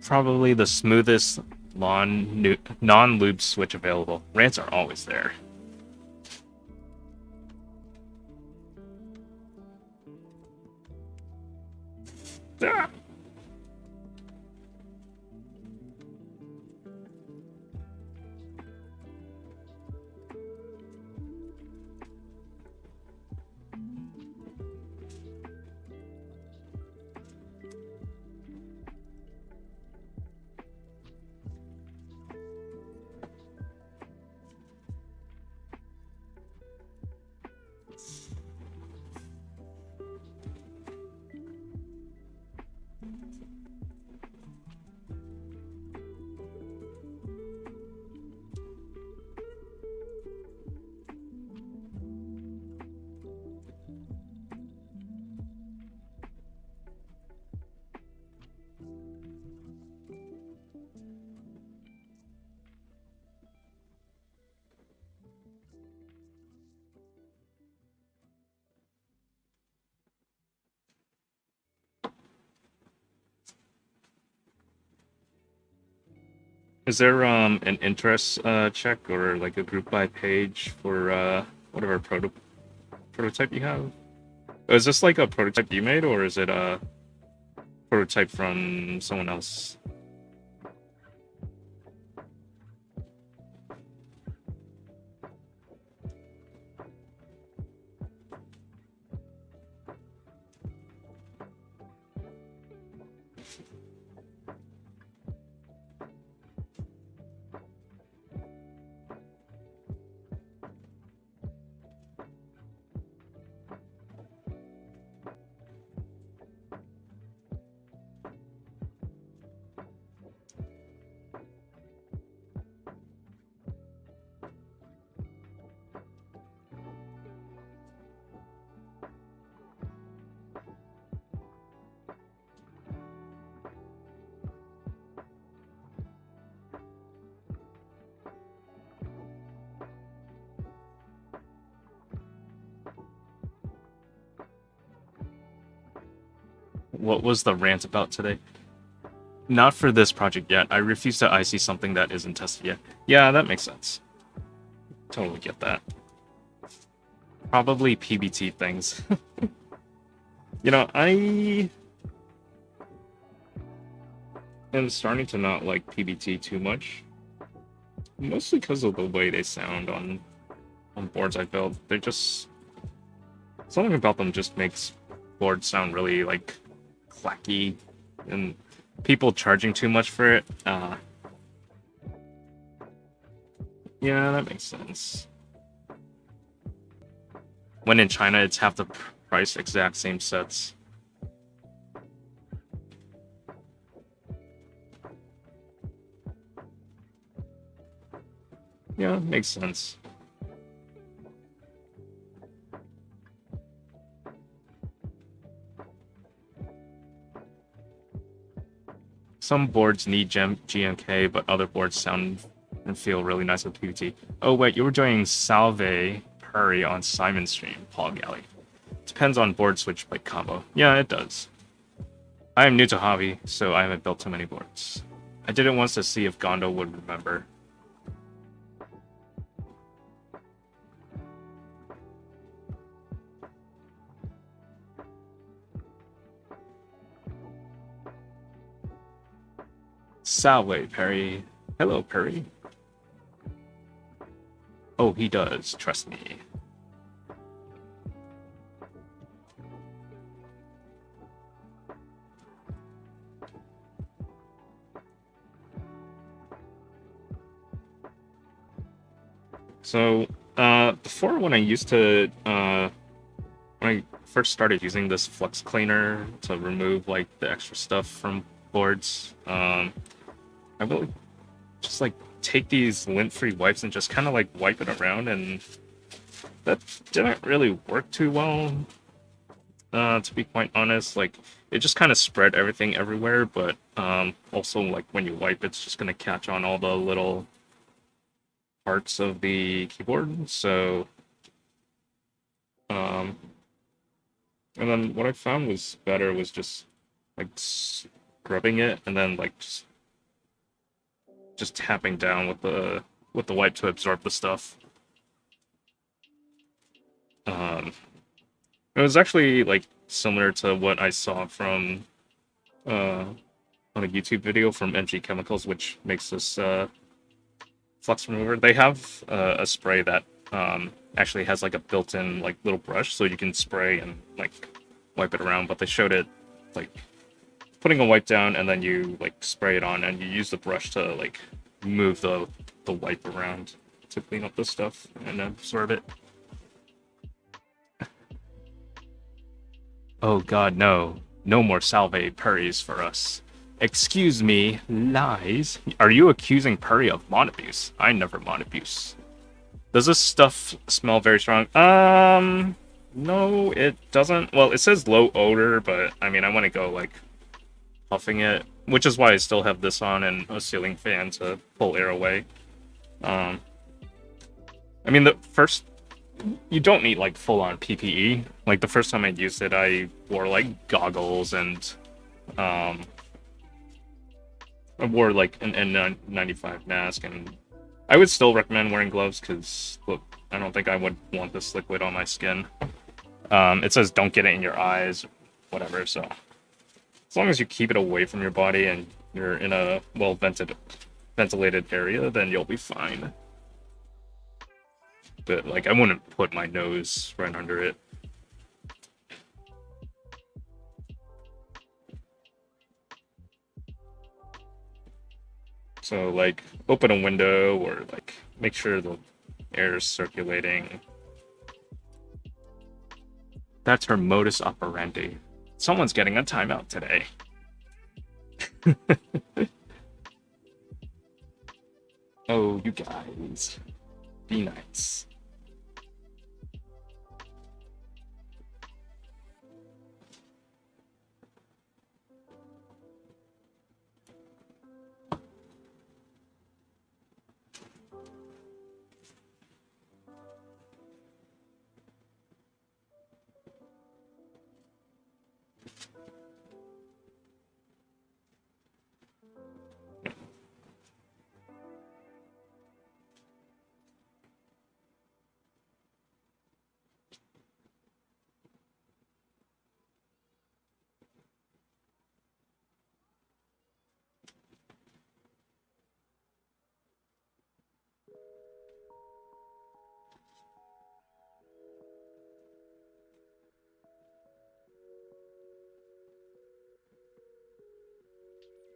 Probably the smoothest non-lube switch available. Rants are always there. Ah. Is there an interest check or like a group by page for whatever prototype you have? Oh, is this like a prototype you made, or is it a prototype from someone else? What was the rant about today? Not for this project yet. I refuse to IC something that isn't tested yet. Yeah, that makes sense. Totally get that. Probably PBT things. You know, I am starting to not like PBT too much. Mostly because of the way they sound on boards I build. They're just... Something about them just makes boards sound really, like, clacky. And people charging too much for it. Yeah, that makes sense. When in China, it's half the price, exact same sets. Yeah, makes sense. Some boards need GMK, but other boards sound and feel really nice with PBT. Oh wait, you were doing Salve Purry on Simon's stream, Paul Galley. Depends on board switch plate combo. Yeah, it does. I am new to hobby, so I haven't built too many boards. I did it once to see if Gondo would remember. Salve, Perry. Hello, Perry. Oh, he does. Trust me. So, before when I used to, when I first started using this flux cleaner to remove, like, the extra stuff from boards, I will just, like, take these lint-free wipes and just kind of, like, wipe it around, and that didn't really work too well, to be quite honest. Like, it just kind of spread everything everywhere, but, also, like, when you wipe, it's just gonna catch on all the little parts of the keyboard, so and then what I found was better was just like scrubbing it and then like just tapping down with the wipe to absorb the stuff. It was actually like similar to what I saw from on a YouTube video from NG Chemicals, which makes this flux remover. They have a spray that actually has like a built-in like little brush, so you can spray and like wipe it around. But they showed it like putting a wipe down and then you like spray it on, and you use the brush to like move the wipe around to clean up the stuff and absorb it. Oh god, no. No more Salve Purries for us. Excuse me, lies. Are you accusing Purry of mod abuse? I never mod abuse. Does this stuff smell very strong? No, it doesn't. Well, it says low odor, but I mean, I want to go like puffing it, which is why I still have this on and a ceiling fan to pull air away. I mean, you don't need like full-on PPE. Like the first time I used it, I wore like goggles and I wore like an N95 mask, and I would still recommend wearing gloves because look, I don't think I would want this liquid on my skin. It says don't get it in your eyes, whatever. So as long as you keep it away from your body and you're in a well ventilated area, then you'll be fine. But like, I wouldn't put my nose right under it. So like, open a window or like make sure the air is circulating. That's her modus operandi. Someone's getting a timeout today. Oh, you guys. Be nice.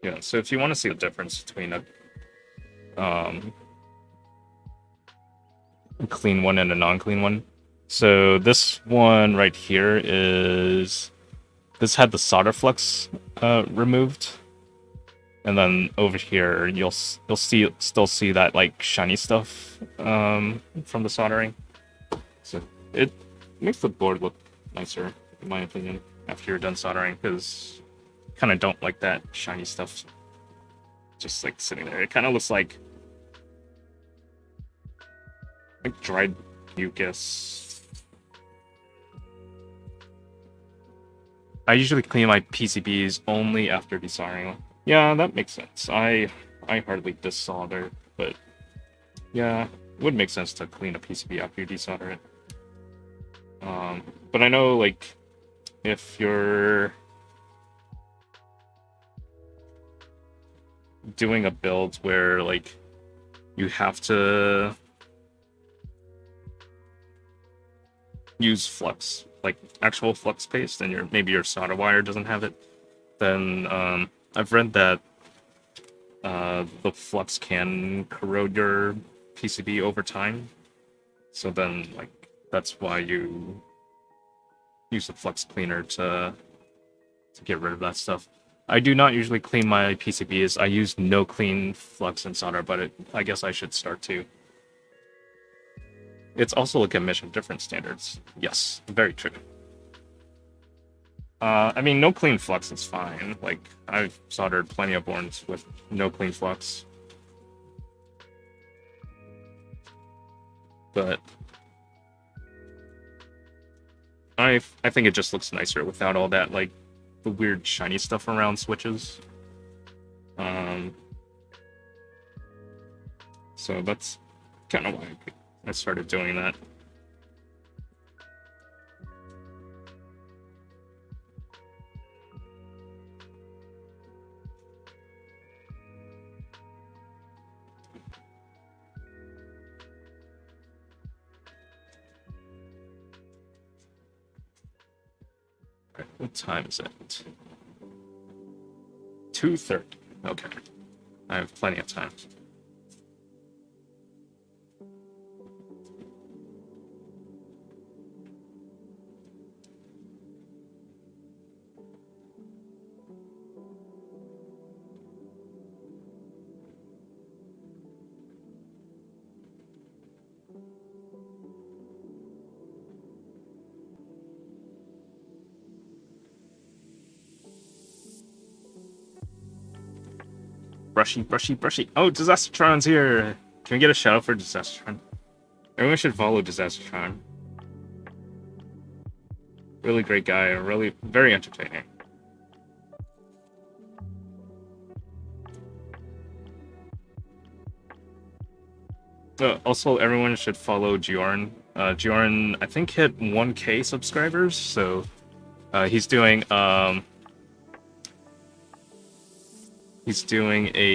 Yeah, so if you want to see the difference between a clean one and a non-clean one, so this one right here this had the solder flux removed, and then over here you'll still see that like shiny stuff from the soldering. So it makes the board look nicer, in my opinion, after you're done soldering, because kind of don't like that shiny stuff just like sitting there. It kind of looks like dried mucus. I usually clean my PCBs only after desoldering. Yeah, that makes sense. I hardly desolder, but yeah, it would make sense to clean a PCB after you desolder it. But I know, like, if you're doing a build where, like, you have to use flux, like actual flux paste, and maybe your solder wire doesn't have it, then I've read that the flux can corrode your PCB over time. So then, like, that's why you use the flux cleaner to get rid of that stuff. I do not usually clean my PCBs. I use no clean flux and solder, but I guess I should start to. It's also like emission difference standards. Yes, very true. I mean, no clean flux is fine. Like, I've soldered plenty of boards with no clean flux. But I think it just looks nicer without all that, like, the weird shiny stuff around switches. So that's kind of why I started doing that. Okay, what time is it? 2:30. Okay. I have plenty of time. Brushy, brushy, brushy. Oh, Disastertron's here! Can we get a shout out for Disastertron? Everyone should follow Disastertron. Really great guy, really very entertaining. Also, everyone should follow Giorn. Giorn, I think, hit 1K subscribers, so he's doing a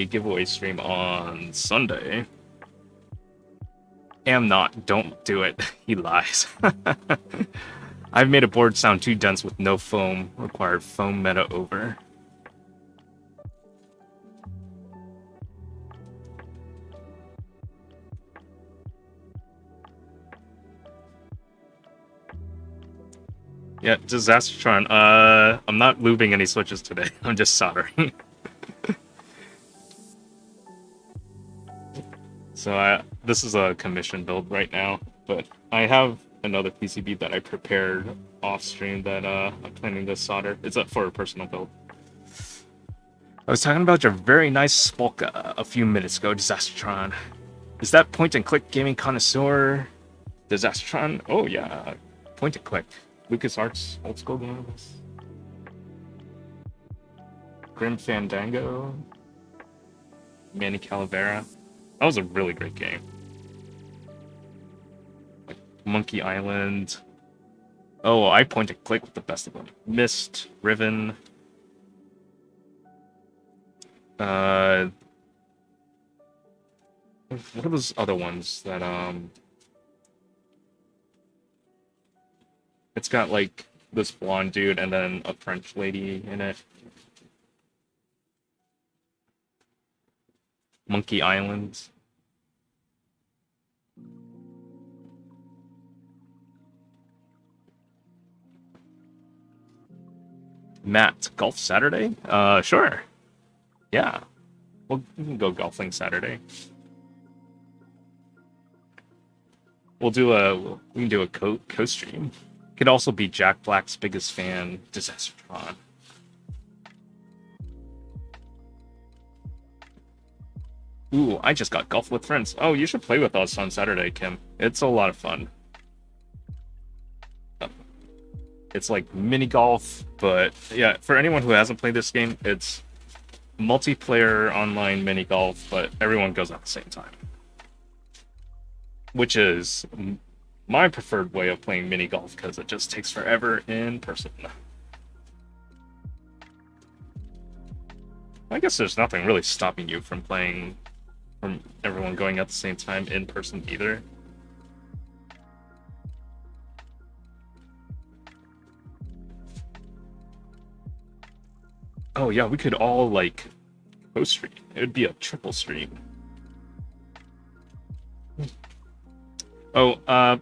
giveaway stream on Sunday. Am not. Don't do it. He lies. I've made a board sound too dense with no foam. Required foam meta over. Yeah, Disastertron. I'm not lubing any switches today. I'm just soldering. So this is a commission build right now, but I have another PCB that I prepared off stream that I'm planning to solder. It's up for a personal build. I was talking about your very nice Spolka a few minutes ago, Disastertron. Is that point and click gaming connoisseur? Disastertron? Oh yeah, point and click. LucasArts old school games. Grim Fandango. Manny Calavera. That was a really great game. Like Monkey Island. Oh, I point and click with the best of them. Myst, Riven. What are those other ones that it's got like this blonde dude and then a French lady in it. Monkey Island. Matt, golf Saturday? Sure. Yeah. Well, we can go golfing Saturday. We can do a co-stream. Could also be Jack Black's biggest fan, Disastertron. Ooh, I just got golf with friends. Oh, you should play with us on Saturday, Kim. It's a lot of fun. It's like mini golf, but yeah, for anyone who hasn't played this game, it's multiplayer online mini golf, but everyone goes at the same time. Which is my preferred way of playing mini golf because it just takes forever in person. I guess there's nothing really stopping you from playing from everyone going at the same time in person either. Oh yeah, we could all like co-stream. It would be a triple stream. Oh,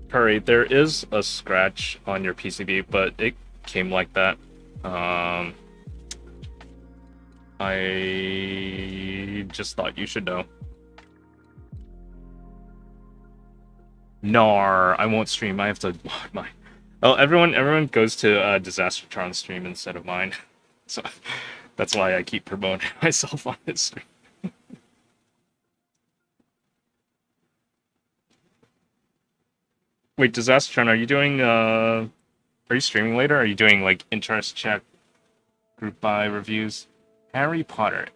Curry, there is a scratch on your PCB, but it came like that. I just thought you should know. Nar, I won't stream. I have to log my. Oh, everyone goes to Disastertron's stream instead of mine, so that's why I keep promoting myself on his stream. Wait, Disastertron, are you doing are you streaming later? Are you doing like interest check, group buy reviews? Harry Potter,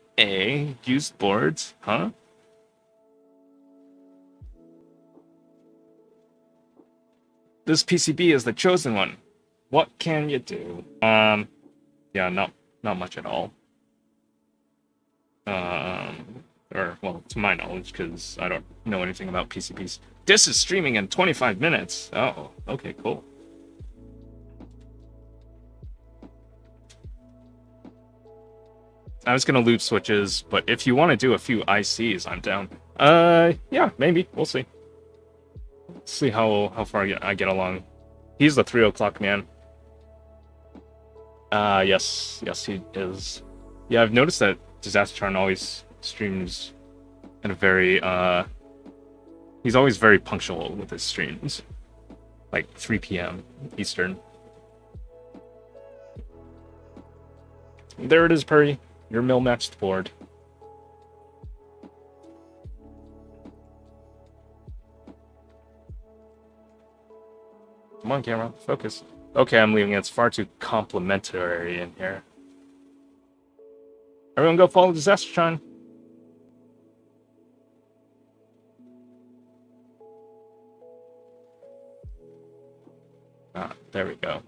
used boards, huh? This PCB is the chosen one. What can you do? Yeah, not much at all. Or well, to my knowledge, because I don't know anything about PCBs. This is streaming in 25 minutes. Oh, okay, cool. I was gonna loop switches, but if you want to do a few ICs, I'm down. Yeah, maybe. We'll see. See how far I get along. He's the 3 o'clock man. Yes, he is. Yeah, I've noticed that Disastertron always streams in a very he's always very punctual with his streams. Like 3 p.m. Eastern. There it is, Purry. Your mill-matched board. Come on, camera. Focus. Okay, I'm leaving. It's far too complimentary in here. Everyone go follow Disastertron. Ah, there we go.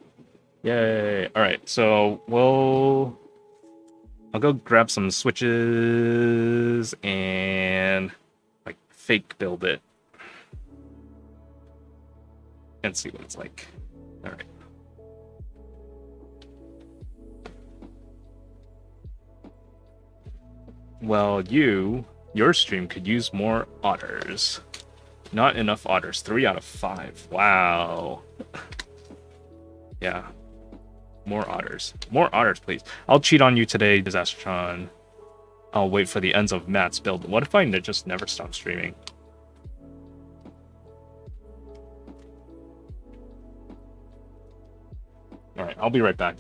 Yay! All right, so I'll go grab some switches and like fake build it and see what it's like. All right. Well, your stream could use more otters. Not enough otters. 3 out of 5. Wow. Yeah. More otters. More otters, please. I'll cheat on you today, Disastron. I'll wait for the ends of Matt's build. What if I just never stop streaming? Alright, I'll be right back.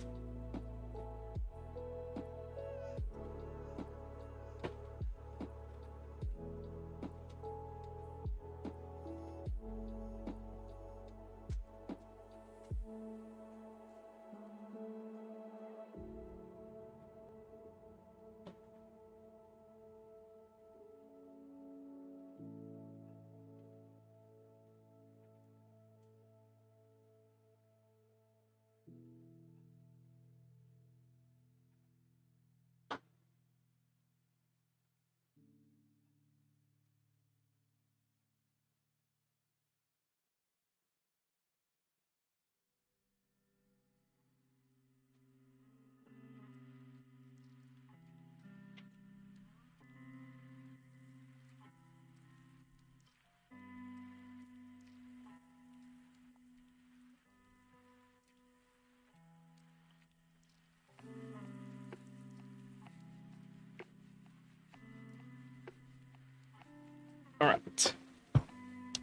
Alright.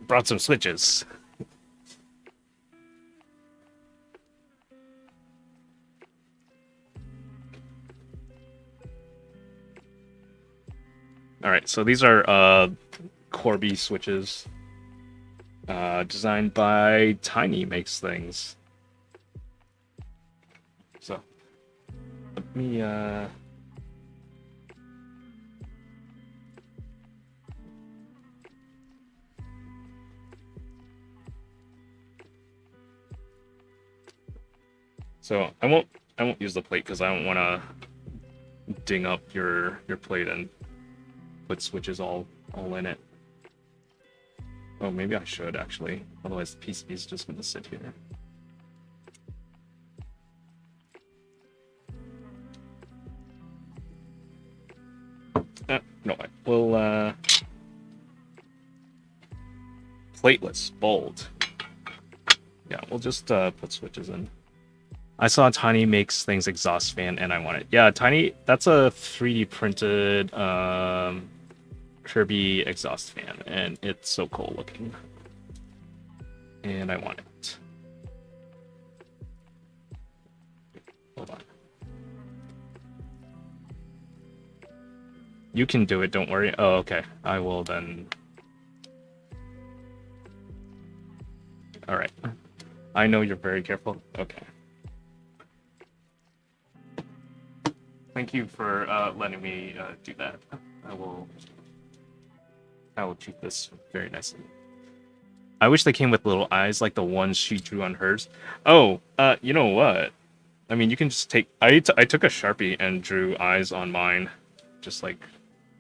Brought some switches. Alright, so these are Korby switches. Designed by Tiny Makes Things. So let me So I won't use the plate because I don't want to ding up your plate and put switches all in it. Oh, maybe I should actually. Otherwise, the PCB is just gonna sit here. No, we'll plateless bold. Yeah, we'll just put switches in. I saw Tiny Makes Things exhaust fan and I want it. Yeah, Tiny, that's a 3D printed Kirby exhaust fan and it's so cool looking. And I want it. Hold on. You can do it, don't worry. Oh, okay. I will then. Alright. I know you're very careful. Okay. Thank you for letting me do that. I will treat this very nicely. I wish they came with little eyes like the ones she drew on hers. Oh, you know what? I mean, you can just take... I took a Sharpie and drew eyes on mine. Just like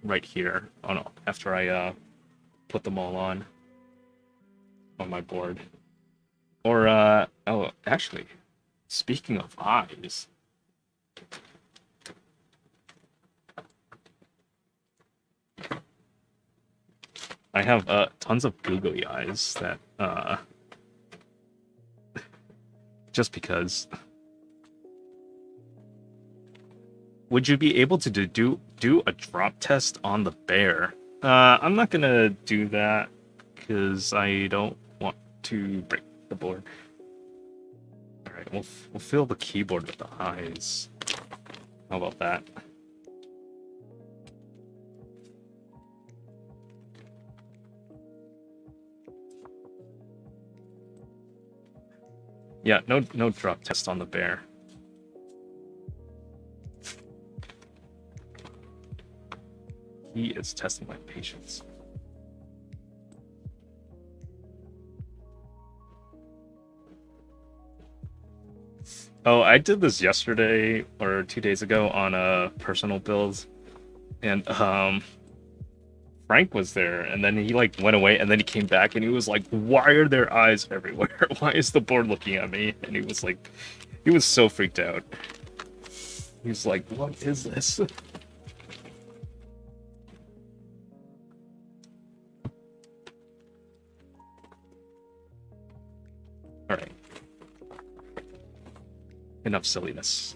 right here. Oh no, after I put them all on my board. Or, oh, actually, speaking of eyes... I have tons of googly eyes that just because. Would you be able to do a drop test on the bear? I'm not gonna do that because I don't want to break the board. All right, we'll fill the keyboard with the eyes. How about that? Yeah, no drop test on the bear. He is testing my patience. Oh, I did this yesterday or 2 days ago on a personal build, and Frank was there, and then he like went away, and then he came back, and he was like, "Why are there eyes everywhere? Why is the board looking at me?" And he was like, he was so freaked out. He was like, "What is this?" All right, enough silliness.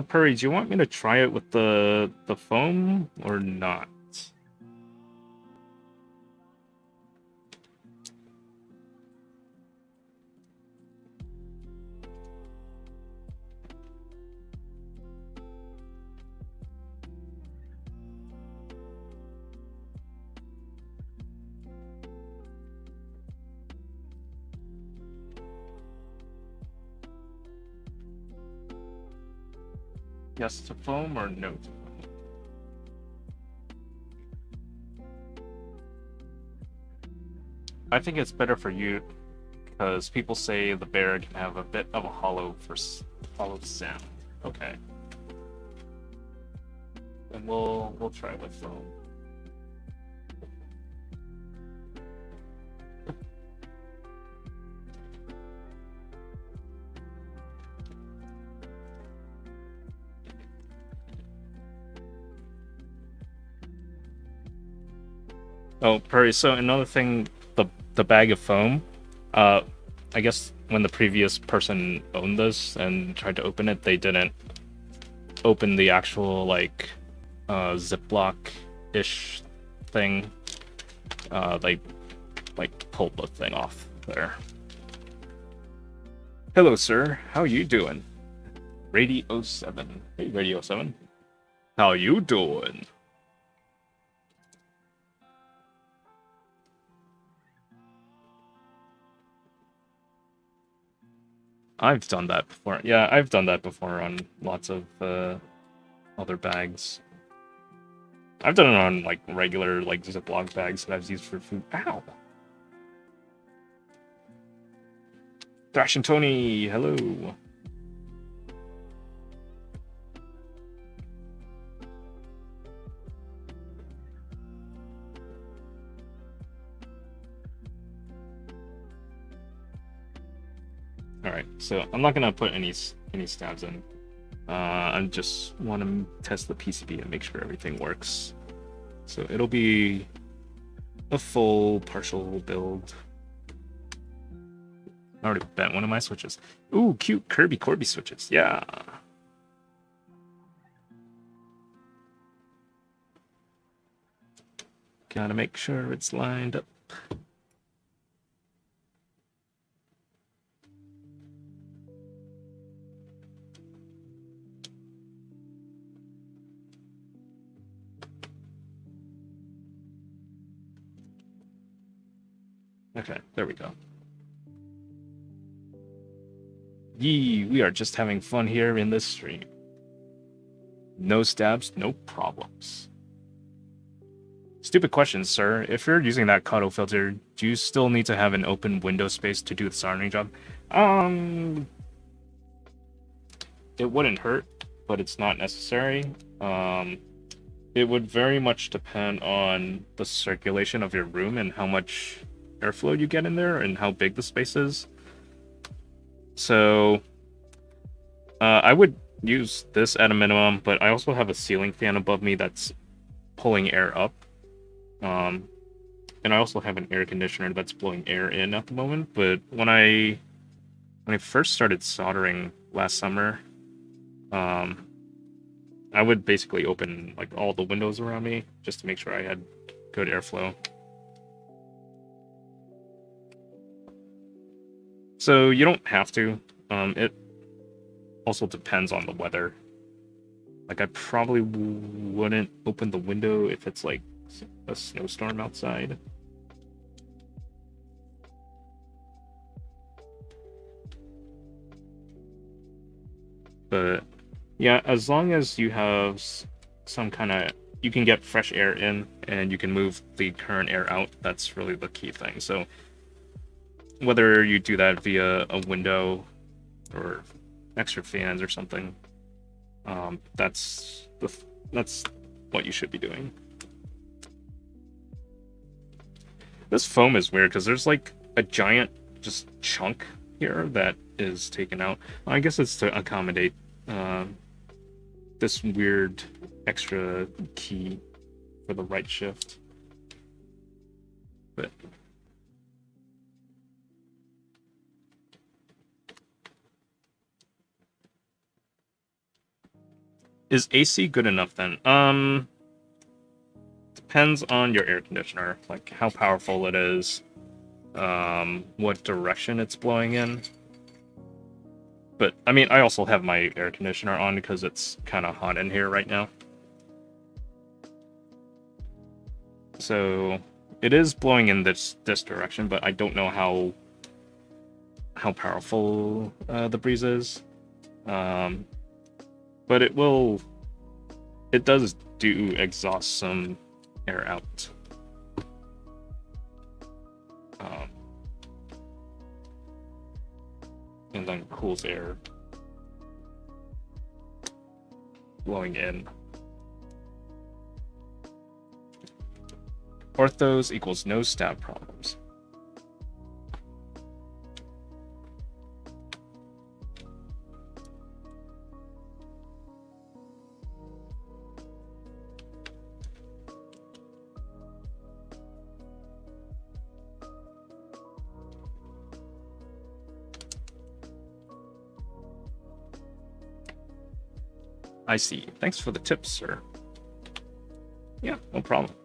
Purry, do you want me to try it with the foam or not? Yes to foam or no to foam? I think it's better for you because people say the bear can have a bit of a hollow sound. Okay, then we'll try with foam. Oh, Perry, so another thing, the bag of foam, uh, I guess when the previous person owned this and tried to open it, they didn't open the actual, like, Ziploc-ish thing. They, like, pulled the thing off there. Hello, sir. How you doing? Radio 7. Hey, Radio 7. How you doing? I've done that before. Yeah, I've done that before on lots of other bags. I've done it on like regular like Ziploc bags that I've used for food. Ow! Thrash and Tony, hello. All right, so I'm not gonna put any stabs in. I just want to test the PCB and make sure everything works. So it'll be a full partial build. I already bent one of my switches. Ooh, cute Korby switches. Yeah. Gotta make sure it's lined up. Okay, there we go. Yee, we are just having fun here in this stream. No stabs, no problems. Stupid question, sir. If you're using that Kato filter, do you still need to have an open window space to do the soldering job? It wouldn't hurt, but it's not necessary. It would very much depend on the circulation of your room and how much airflow you get in there and how big the space is. So I would use this at a minimum, but I also have a ceiling fan above me that's pulling air up. and I also have an air conditioner that's blowing air in at the moment. But when I first started soldering last summer, um, I would basically open like all the windows around me just to make sure I had good airflow. So you don't have to. It also depends on the weather. Like I probably wouldn't open the window if it's like a snowstorm outside. But yeah, as long as you have some kind of, you can get fresh air in and you can move the current air out, that's really the key thing. So whether you do that via a window or extra fans or something, that's what you should be doing. This foam is weird because there's like a giant just chunk here that is taken out. I guess it's to accommodate this weird extra key for the right shift. But is AC good enough then? Depends on your air conditioner, like how powerful it is, what direction it's blowing in. But I mean, I also have my air conditioner on because it's kind of hot in here right now. So it is blowing in this direction, but I don't know how powerful the breeze is. But it does do exhaust some air out. And then cools air blowing in. Orthos equals no stab problems. I see. Thanks for the tips, sir. Yeah, no problem.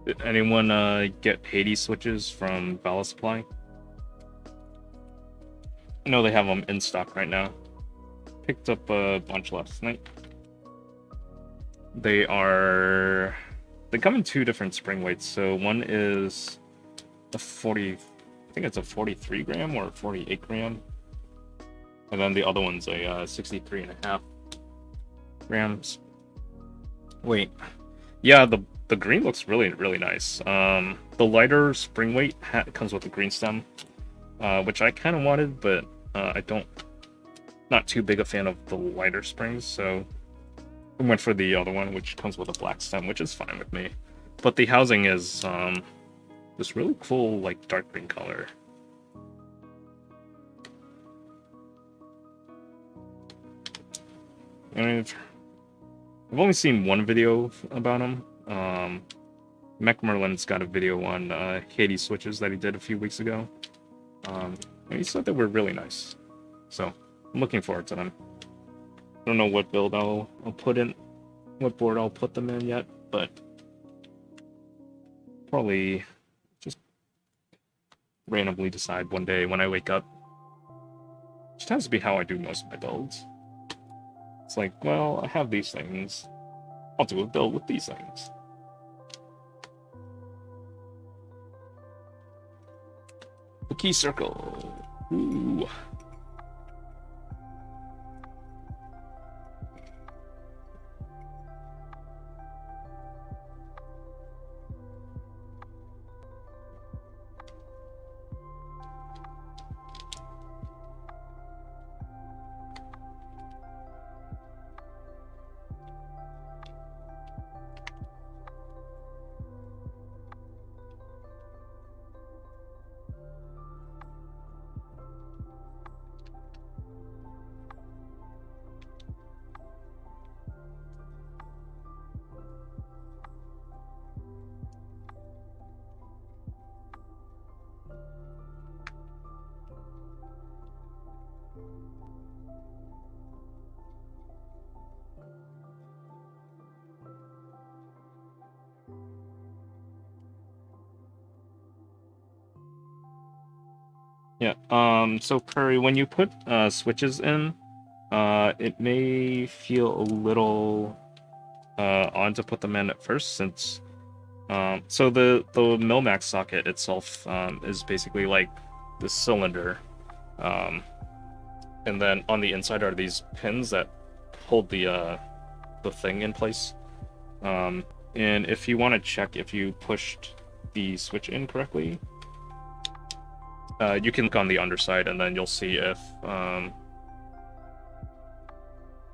Did anyone get Hades switches from Valor Supply? I know they have them in stock right now. Picked up a bunch last night. They come in two different spring weights. So one is a 40, I think it's a 43 gram or 48 gram. And then the other one's a 63 and a half grams. Wait, yeah, the green looks really, really nice. The lighter spring weight comes with a green stem, which I kind of wanted, but not too big a fan of the lighter springs, so I went for the other one, which comes with a black stem, which is fine with me. But the housing is this really cool, like, dark green color. And I've only seen one video about them. Mech Merlin's got a video on Hades switches that he did a few weeks ago. And he said they were really nice. So I'm looking forward to them. I don't know what build I'll put in, what board I'll put them in yet, but probably just randomly decide one day when I wake up. Which tends to be how I do most of my builds. It's like, well, I have these things. I'll do a build with these things. The key circle. Ooh. Yeah, so Curry, when you put switches in, it may feel a little odd to put them in at first, since so the Milmax socket itself is basically like the cylinder, and then on the inside are these pins that hold the thing in place. And if you want to check if you pushed the switch in correctly, you can look on the underside, and then you'll see if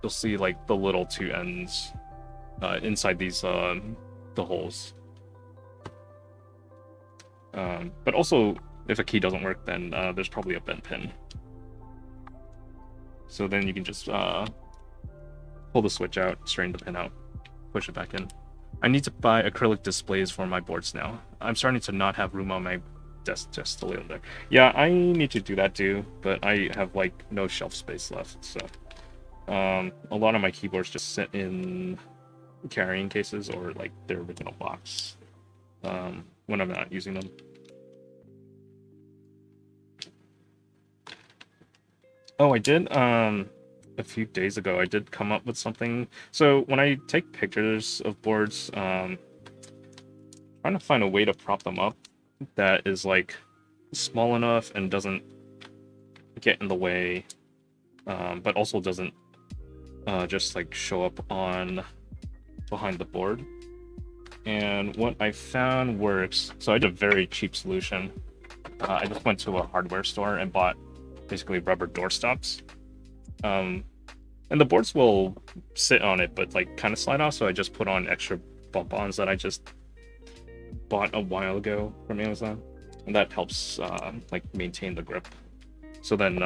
you'll see like the little two ends inside these the holes. But also, if a key doesn't work, then there's probably a bent pin. So then you can just pull the switch out, straighten the pin out, push it back in. I need to buy acrylic displays for my boards now. I'm starting to not have room on my desk just to lay them there. Yeah, I need to do that too, but I have like no shelf space left, so a lot of my keyboards just sit in carrying cases or like their original box when I'm not using them. Oh, I did a few days ago I did come up with something. So when I take pictures of boards, trying to find a way to prop them up that is like small enough and doesn't get in the way, but also doesn't just like show up on behind the board. And what I found works. So I did a very cheap solution. I just went to a hardware store and bought basically rubber door stops. And the boards will sit on it, but like kind of slide off. So I just put on extra bump-ons that I just bought a while ago from Amazon, and that helps like maintain the grip. So then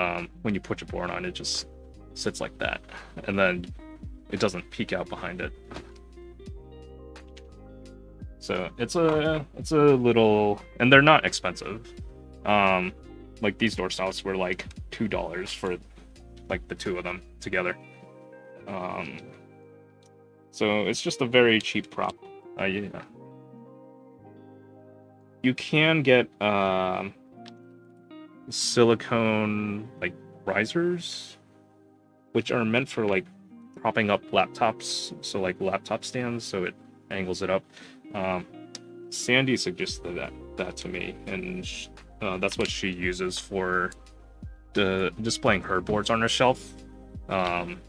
when you put your board on, it just sits like that, and then it doesn't peek out behind it. So it's a little, and they're not expensive. Like these door stops were like $2 for like the two of them together. So it's just a very cheap prop. Yeah. You can get silicone like risers, which are meant for like propping up laptops, so like laptop stands, so it angles it up. Sandy suggested that to me, and that's what she uses for displaying her boards on her shelf. And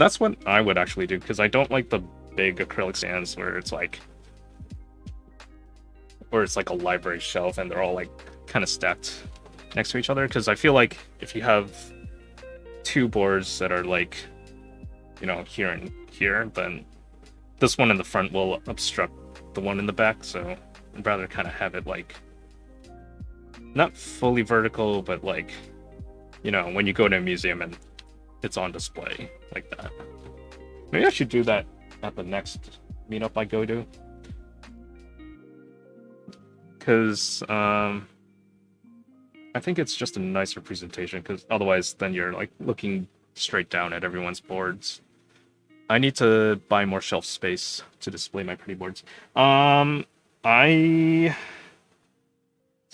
that's what I would actually do, because I don't like the big acrylic stands where it's like a library shelf and they're all like kind of stacked next to each other. Because I feel like if you have two boards that are like, you know, here and here, then this one in the front will obstruct the one in the back. So I'd rather kind of have it like not fully vertical, but like, you know, when you go to a museum and it's on display like that. Maybe I should do that at the next meetup I go to. Because I think it's just a nicer presentation, because otherwise then you're like looking straight down at everyone's boards. I need to buy more shelf space to display my pretty boards.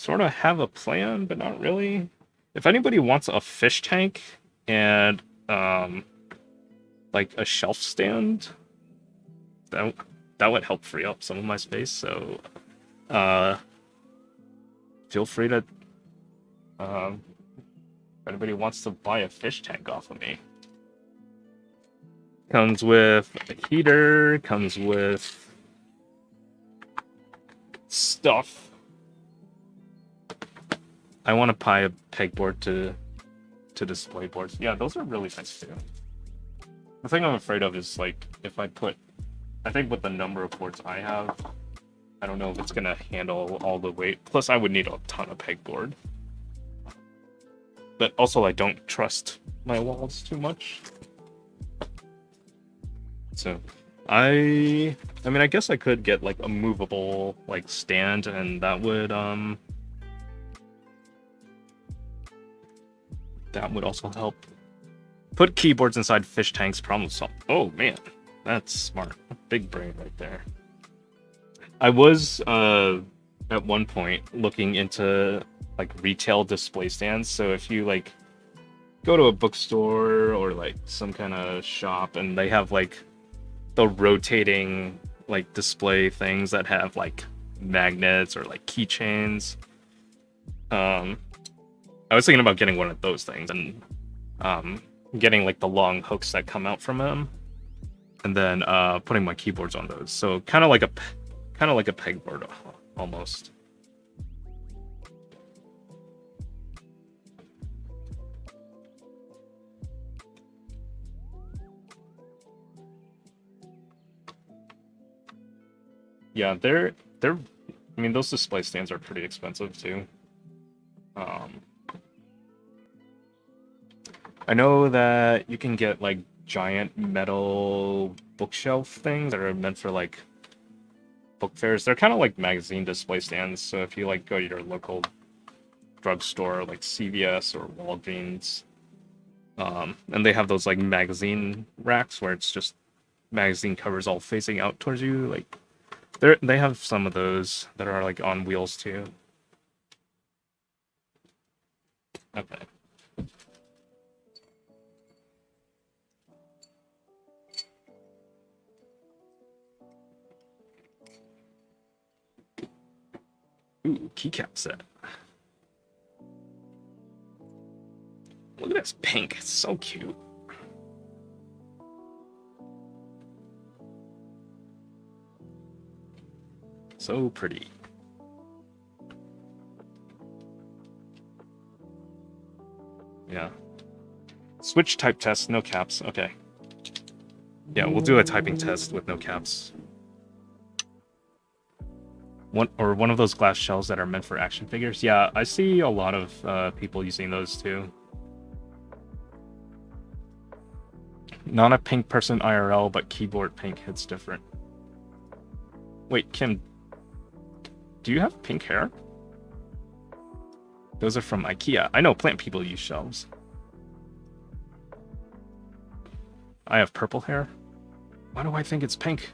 sort of have a plan, but not really. If anybody wants a fish tank and like a shelf stand, that would help free up some of my space. So feel free to if anybody wants to buy a fish tank off of me. Comes with a heater, comes with stuff. I want to buy a pegboard to display boards. Yeah, those are really nice too. The thing I'm afraid of is like if I think with the number of boards I have, I don't know if it's gonna handle all the weight. Plus, I would need a ton of pegboard. But also, I don't trust my walls too much. So, I mean, I guess I could get like a movable like stand, and that would also help. Put keyboards inside fish tanks, problem solved. Oh man, that's smart. Big brain right there. I was at one point looking into like retail display stands. So if you like go to a bookstore or like some kind of shop and they have like the rotating like display things that have like magnets or like keychains. I was thinking about getting one of those things and getting like the long hooks that come out from them, and then putting my keyboards on those. So kind of like a pegboard almost. Yeah, they're I mean, those display stands are pretty expensive too. I know that you can get like giant metal bookshelf things that are meant for like book fairs. They're kind of like magazine display stands. So if you like go to your local drugstore like CVS or Walgreens, and they have those like magazine racks where it's just magazine covers all facing out towards you, like they have some of those that are like on wheels too. Okay. Ooh, keycap set. Look at this pink. It's so cute. So pretty. Yeah. Switch type test, no caps. Okay. Yeah, we'll do a typing test with no caps. One of those glass shells that are meant for action figures. Yeah, I see a lot of people using those too. Not a pink person IRL, but keyboard pink hits different. Wait, Kim, do you have pink hair? Those are from IKEA. I know plant people use shelves. I have purple hair. Why do I think it's pink?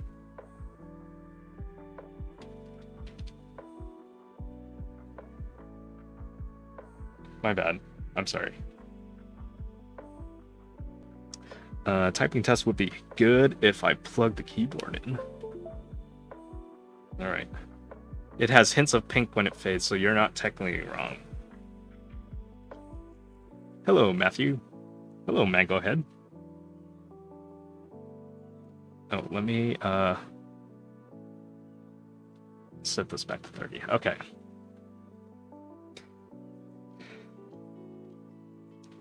My bad. I'm sorry. Typing test would be good if I plug the keyboard in. Alright. It has hints of pink when it fades, so you're not technically wrong. Hello, Matthew. Hello, Mango Head. Oh, let me set this back to 30. Okay.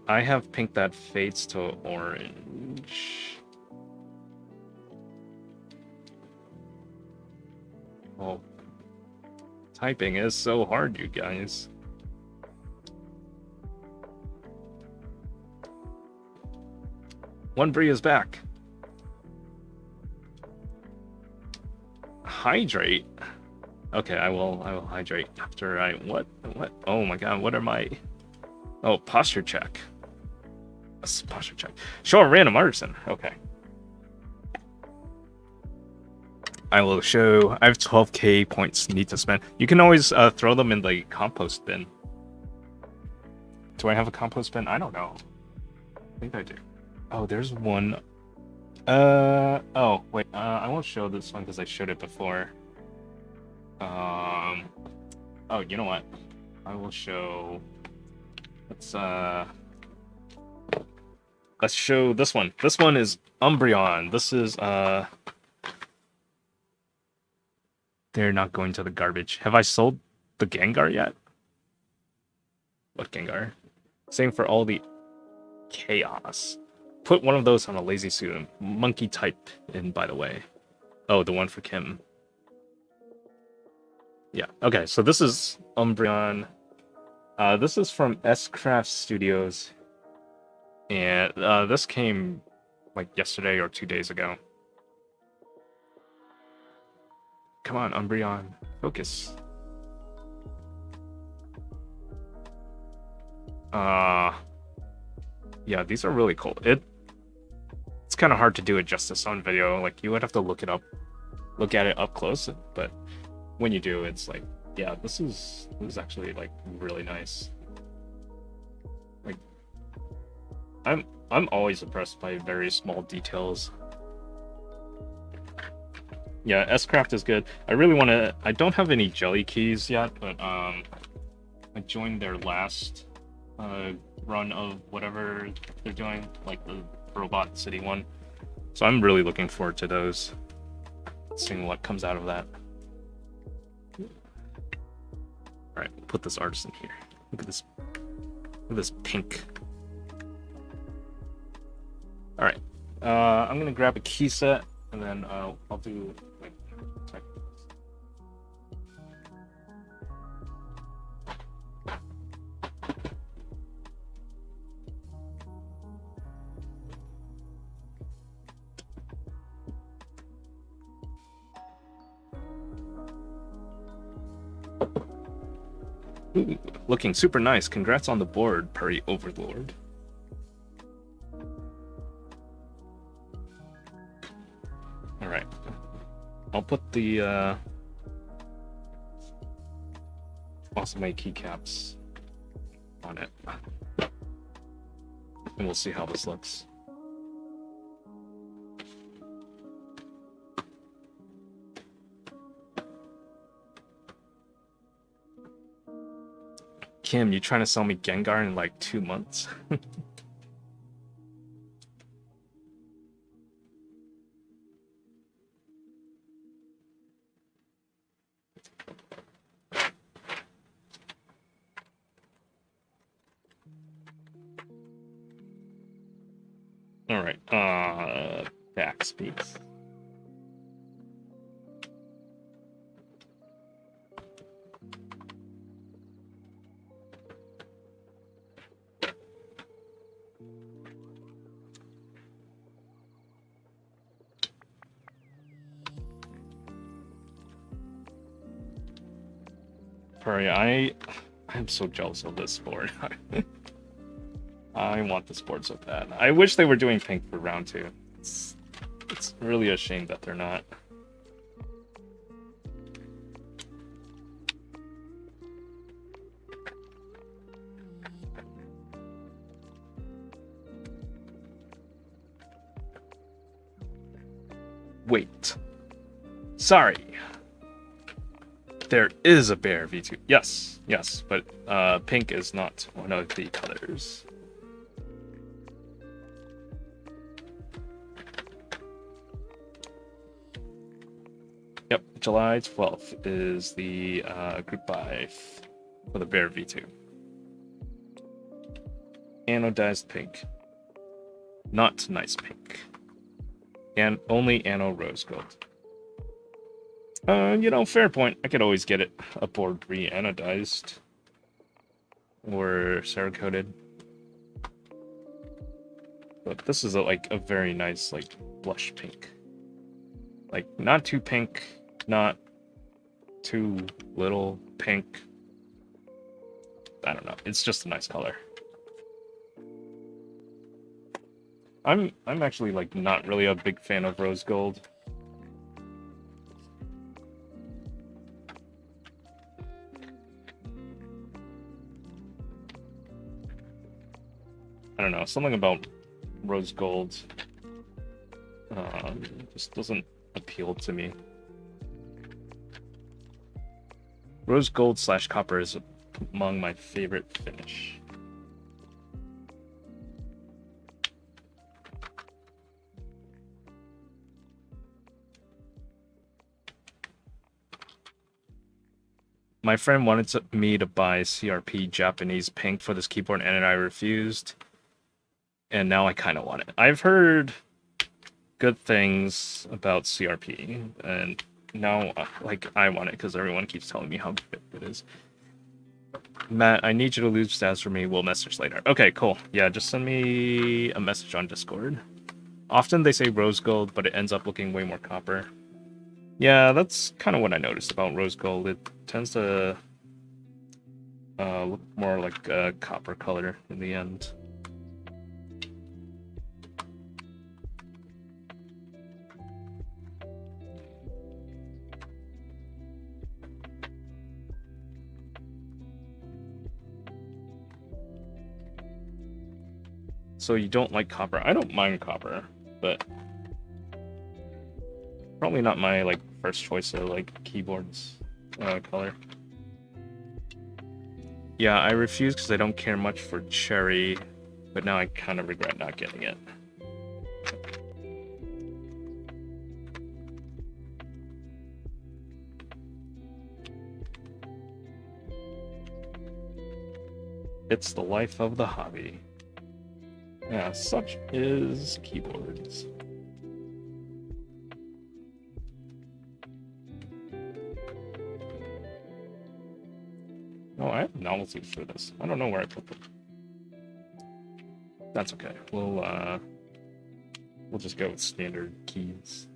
I have pink that fades to orange. Oh. Typing is so hard, you guys. One Bree is back. Hydrate? Okay, I will hydrate after I... What? Oh my god, what are my... Oh, posture check. Posture check. Show a random artisan. Okay. I will show. I have 12k points need to spend. You can always throw them in the compost bin. Do I have a compost bin? I don't know. I think I do. Oh, there's one. Oh, wait. I won't show this one because I showed it before. Oh, you know what? I will show. Let's show this one. This one is Umbreon. This is they're not going to the garbage. Have I sold the Gengar yet? What Gengar? Same for all the Chaos. Put one of those on a lazy suit. Monkey type in, by the way. Oh, the one for Kim. Yeah. Okay, so this is Umbreon. This is from S-Craft Studios. And this came like yesterday or 2 days ago. Come on, Umbreon. Focus. Yeah, these are really cool. It's kind of hard to do it justice on video. Like, you would have to look at it up close, but when you do, it's like, yeah, this is actually like really nice. Like, I'm always impressed by very small details. Yeah, S-Craft is good. I really want to. I don't have any jelly keys yet, but I joined their last run of whatever they're doing, like the Robot City one. So I'm really looking forward to those. Seeing what comes out of that. All right, we'll put this artist in here. Look at this. Look at this pink. All right, I'm gonna grab a key set, and then I'll do like technicals. Ooh, looking super nice. Congrats on the board, Purry Overlord. All right, I'll put the Osume keycaps on it, and we'll see how this looks. Kim, you trying to sell me Gengar in like 2 months? All right, backspace. Sorry, I'm so jealous of this board. I want this board so bad. I wish they were doing pink for round 2. It's really a shame that they're not. Wait. Sorry. There is a bear V2. Yes, yes, but pink is not one of the colors. Yep, July 12th is the group buy for the bear V2. Anodized pink. Not nice pink. And only Anno Rose Gold. You know, fair point. I could always get it a board re-anodized. Or Cerakoted. But this is like a very nice, like, blush pink. Like, not too pink, not too little pink. I don't know. It's just a nice color. I'm actually like not really a big fan of rose gold. I don't know, something about rose gold just doesn't appeal to me. Rose gold / copper is among my favorite finish. My friend wanted me to buy CRP Japanese pink for this keyboard, and I refused. And now I kind of want it. I've heard good things about CRP, and now like I want it because everyone keeps telling me how good it is. Matt, I need you to lose stats for me. We'll message later. Okay, cool. Yeah, just send me a message on Discord. Often they say rose gold, but it ends up looking way more copper. Yeah, that's kind of what I noticed about rose gold. It tends to look more like a copper color in the end. So you don't like copper? I don't mind copper, but probably not my like first choice of like keyboards color. Yeah, I refuse because I don't care much for cherry, but now I kind of regret not getting it. It's the life of the hobby. Yeah, such is keyboards. Oh, I have novelties for this. I don't know where I put them. That's okay. We'll just go with standard keys.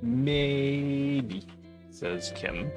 Maybe, says Kim.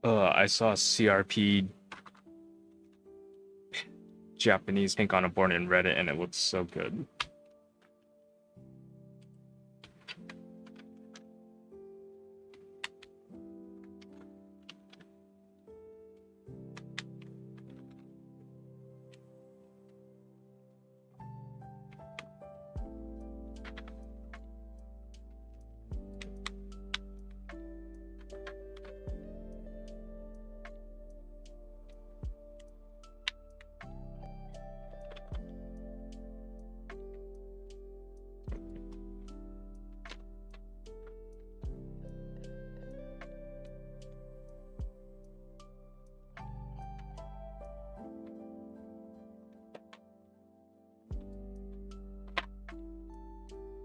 I saw CRP Japanese pink on a board in Reddit, and it looks so good.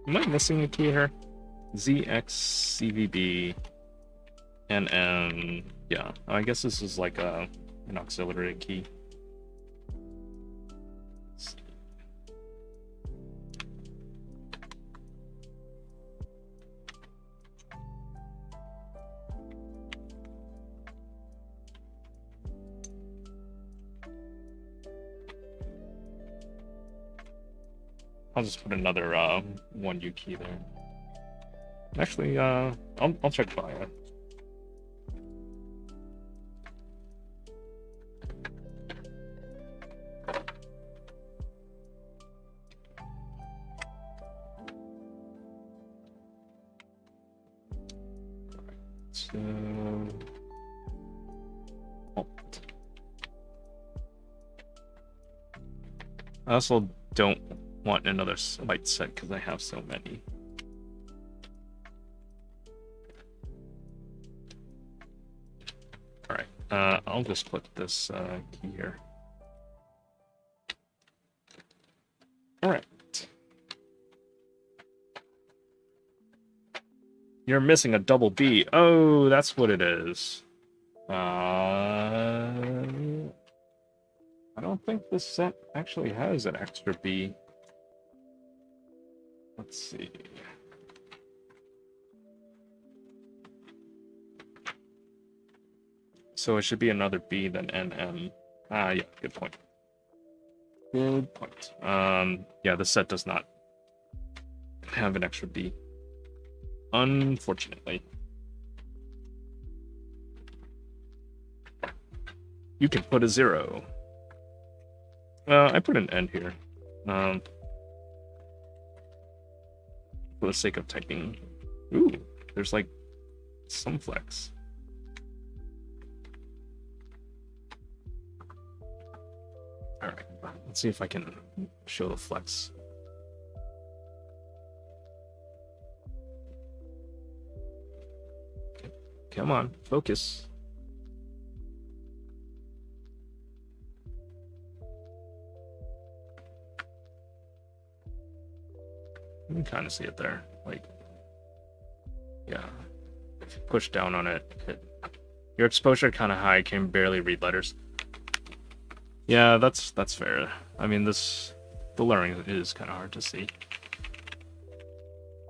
Am I missing a key here? ZXCVB NM. Yeah, I guess this is like an auxiliary key. I'll just put another 1U key there. Actually, I'll check bio. So... Alt. I also don't want another light set because I have so many. Alright, I'll just put this key here. Alright. You're missing a double B. Oh, that's what it is. I don't think this set actually has an extra B. Let's see. So it should be another B than NM. Ah, yeah, good point. Good point. Yeah, the set does not have an extra B. Unfortunately. You can put a 0. I put an N here. For the sake of typing. Ooh, there's like some flex. Alright, let's see if I can show the flex. Come on, focus. You can kind of see it there. Like, yeah. If you push down on it, your exposure kind of high, you can barely read letters. Yeah, that's fair. I mean, the blurring is kind of hard to see.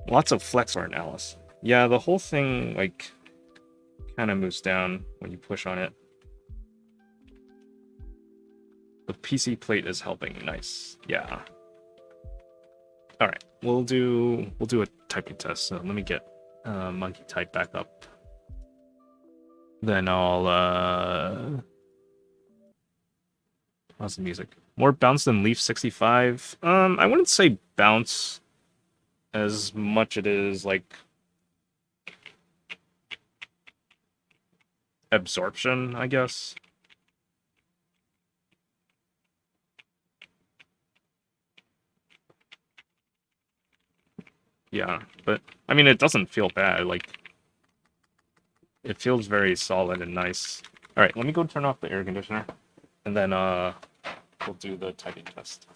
Lots of flex art, Alice. Yeah, the whole thing, like, kind of moves down when you push on it. The PC plate is helping. Nice. Yeah. All right, we'll do a typing test. So let me get monkey type back up. Then I'll how's the music? More bounce than Leaf 65. I wouldn't say bounce as much it is like absorption, I guess. Yeah, but I mean, it doesn't feel bad. Like, it feels very solid and nice. All right, let me go turn off the air conditioner, and then we'll do the typing test.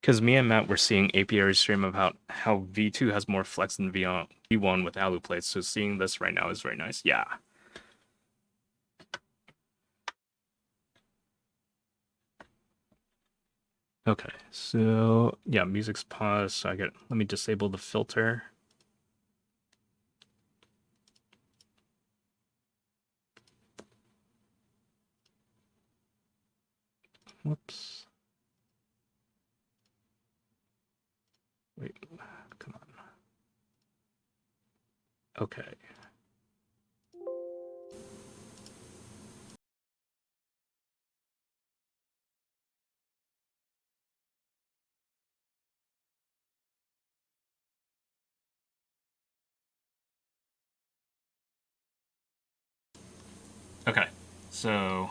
Because me and Matt were seeing apiary stream about how V2 has more flex than V1 with alu plates, so seeing this right now is very nice. Yeah. Okay, so yeah, music's paused, so let me disable the filter. Whoops. Wait, come on. Okay. Okay, so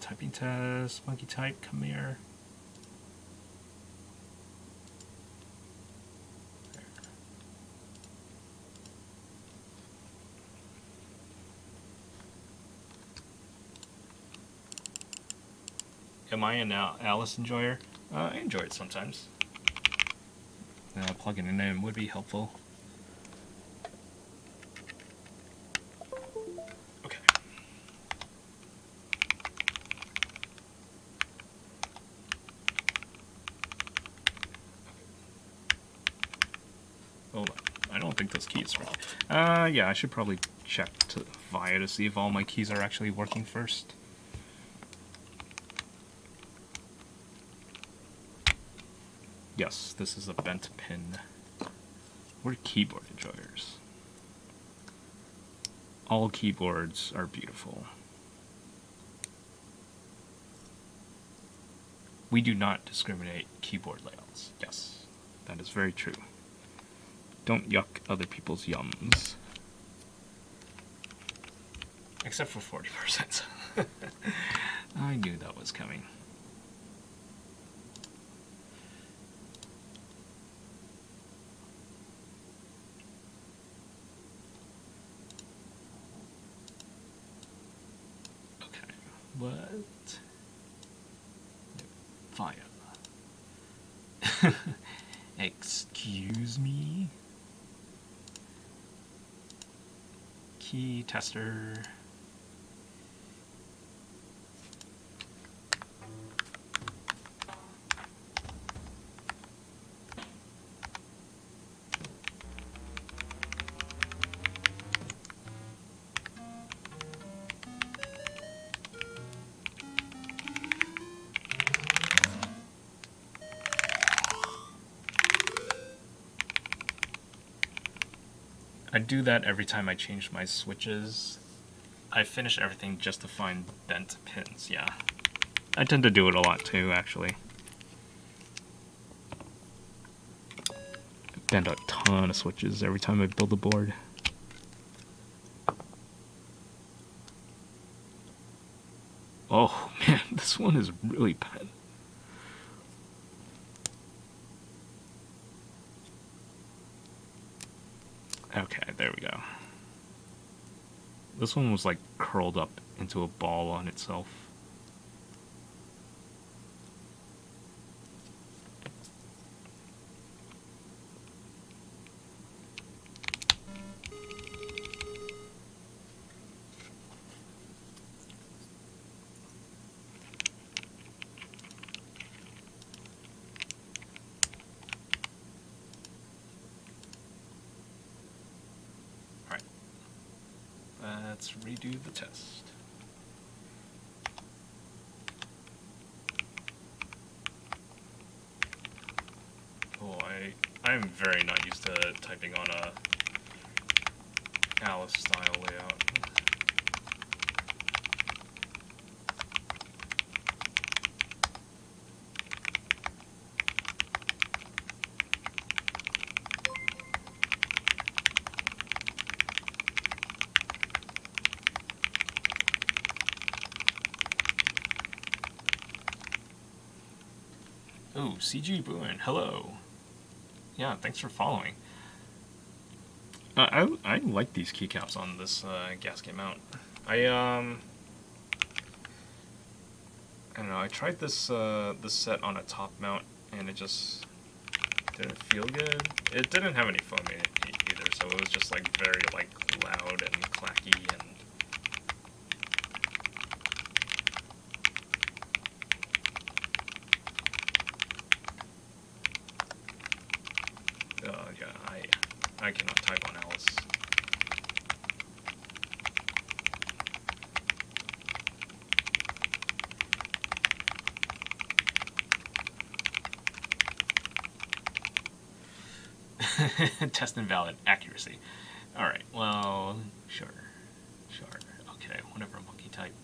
typing test, monkey type, come here. Am I an Alice enjoyer? I enjoy it sometimes. Plugging it in would be helpful. Okay. Hold on. I don't think those keys are right. Yeah, I should probably check VIA to see if all my keys are actually working first. Yes, this is a bent pin. We're keyboard enjoyers. All keyboards are beautiful. We do not discriminate keyboard layouts. Yes, that is very true. Don't yuck other people's yums. Except for 40%. I knew that was coming. Okay, what? Fire. Excuse me? Key tester. I do that every time I change my switches. I finish everything just to find bent pins, yeah. I tend to do it a lot too, actually. I bend a ton of switches every time I build a board. Oh man, this one is really bad. Okay, there we go. This one was like curled up into a ball on itself. Let's redo the test. Oh, I'm very not used to typing on a Alice style layout. Oh, CG Bruin, hello. Yeah, thanks for following. I like these keycaps on this gasket mount. I don't know. I tried this this set on a top mount, and it just didn't feel good. It didn't have any foam in it either, so it was just like very like loud and clacky and. Yeah, I cannot type on Alice. Test invalid. Accuracy. Alright, well, sure. Sure. Okay, whatever, monkey type.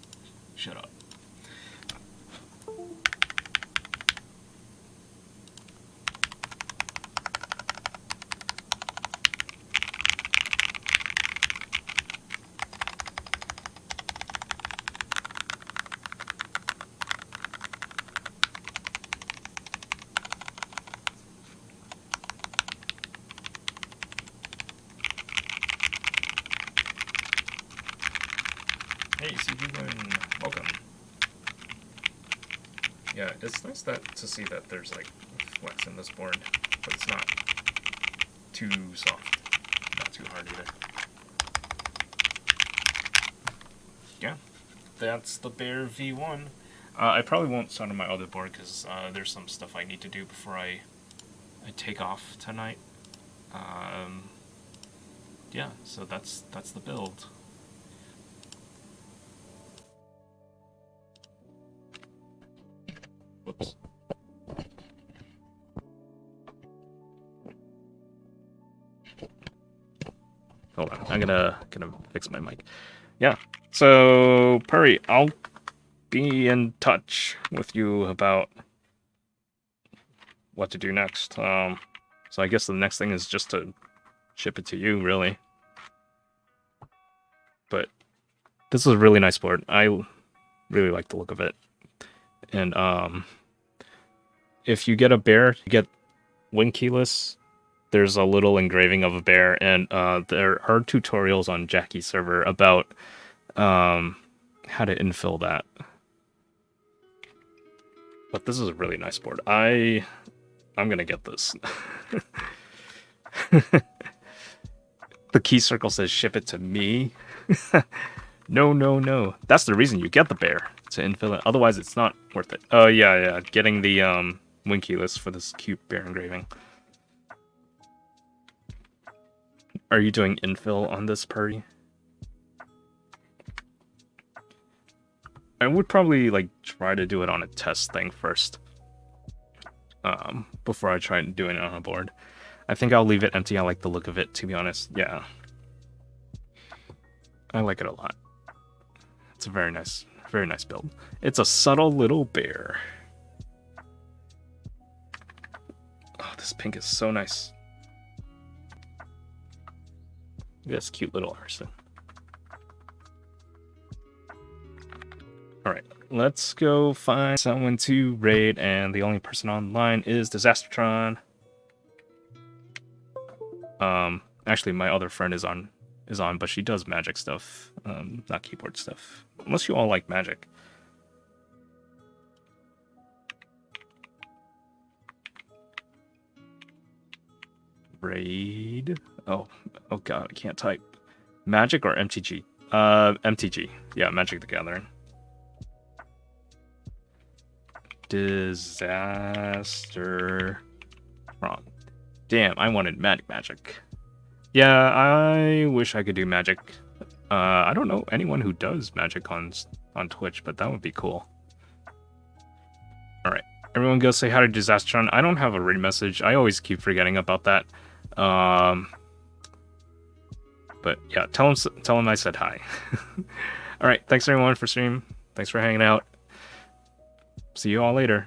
Shut up. Hey, CG, welcome. Yeah, it's nice to see that there's like flex in this board, but it's not too soft, not too hard either. Yeah, that's the Bear V1. I probably won't start on my other board because there's some stuff I need to do before I take off tonight. Yeah, so that's the build. Whoops. Hold on, I'm gonna fix my mic. Yeah, so Purry, I'll be in touch with you about what to do next. So I guess the next thing is just to ship it to you, really. But this is a really nice board. I really like the look of it. And if you get a bear, you get wing keyless. There's a little engraving of a bear, and there are tutorials on Jackie's server about how to infill that. But this is a really nice board. I'm gonna get this. The key circle says ship it to me. No, no, no. That's the reason you get the bear, to infill it. Otherwise, it's not worth it. Oh, yeah. Getting the wing keyless for this cute bear engraving. Are you doing infill on this, Purdy? I would probably like try to do it on a test thing first. Before I try doing it on a board. I think I'll leave it empty. I like the look of it, to be honest. Yeah. I like it a lot. It's a very nice build. It's a subtle little bear. Oh, this pink is so nice. Look at this cute little arson. Alright, let's go find someone to raid, and the only person online is Disastertron. Actually, my other friend is on, but she does magic stuff, not keyboard stuff. Unless you all like magic. Raid. Oh god, I can't type. Magic or MTG? MTG. Yeah, Magic the Gathering. Disaster. Wrong. Damn, I wanted magic. Yeah, I wish I could do magic. I don't know anyone who does magic on Twitch, but that would be cool. Alright, everyone go say hi to Disastertron. I don't have a raid message. I always keep forgetting about that. But yeah, tell him I said hi. Alright, thanks everyone for stream. Thanks for hanging out. See you all later.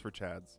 For Chads.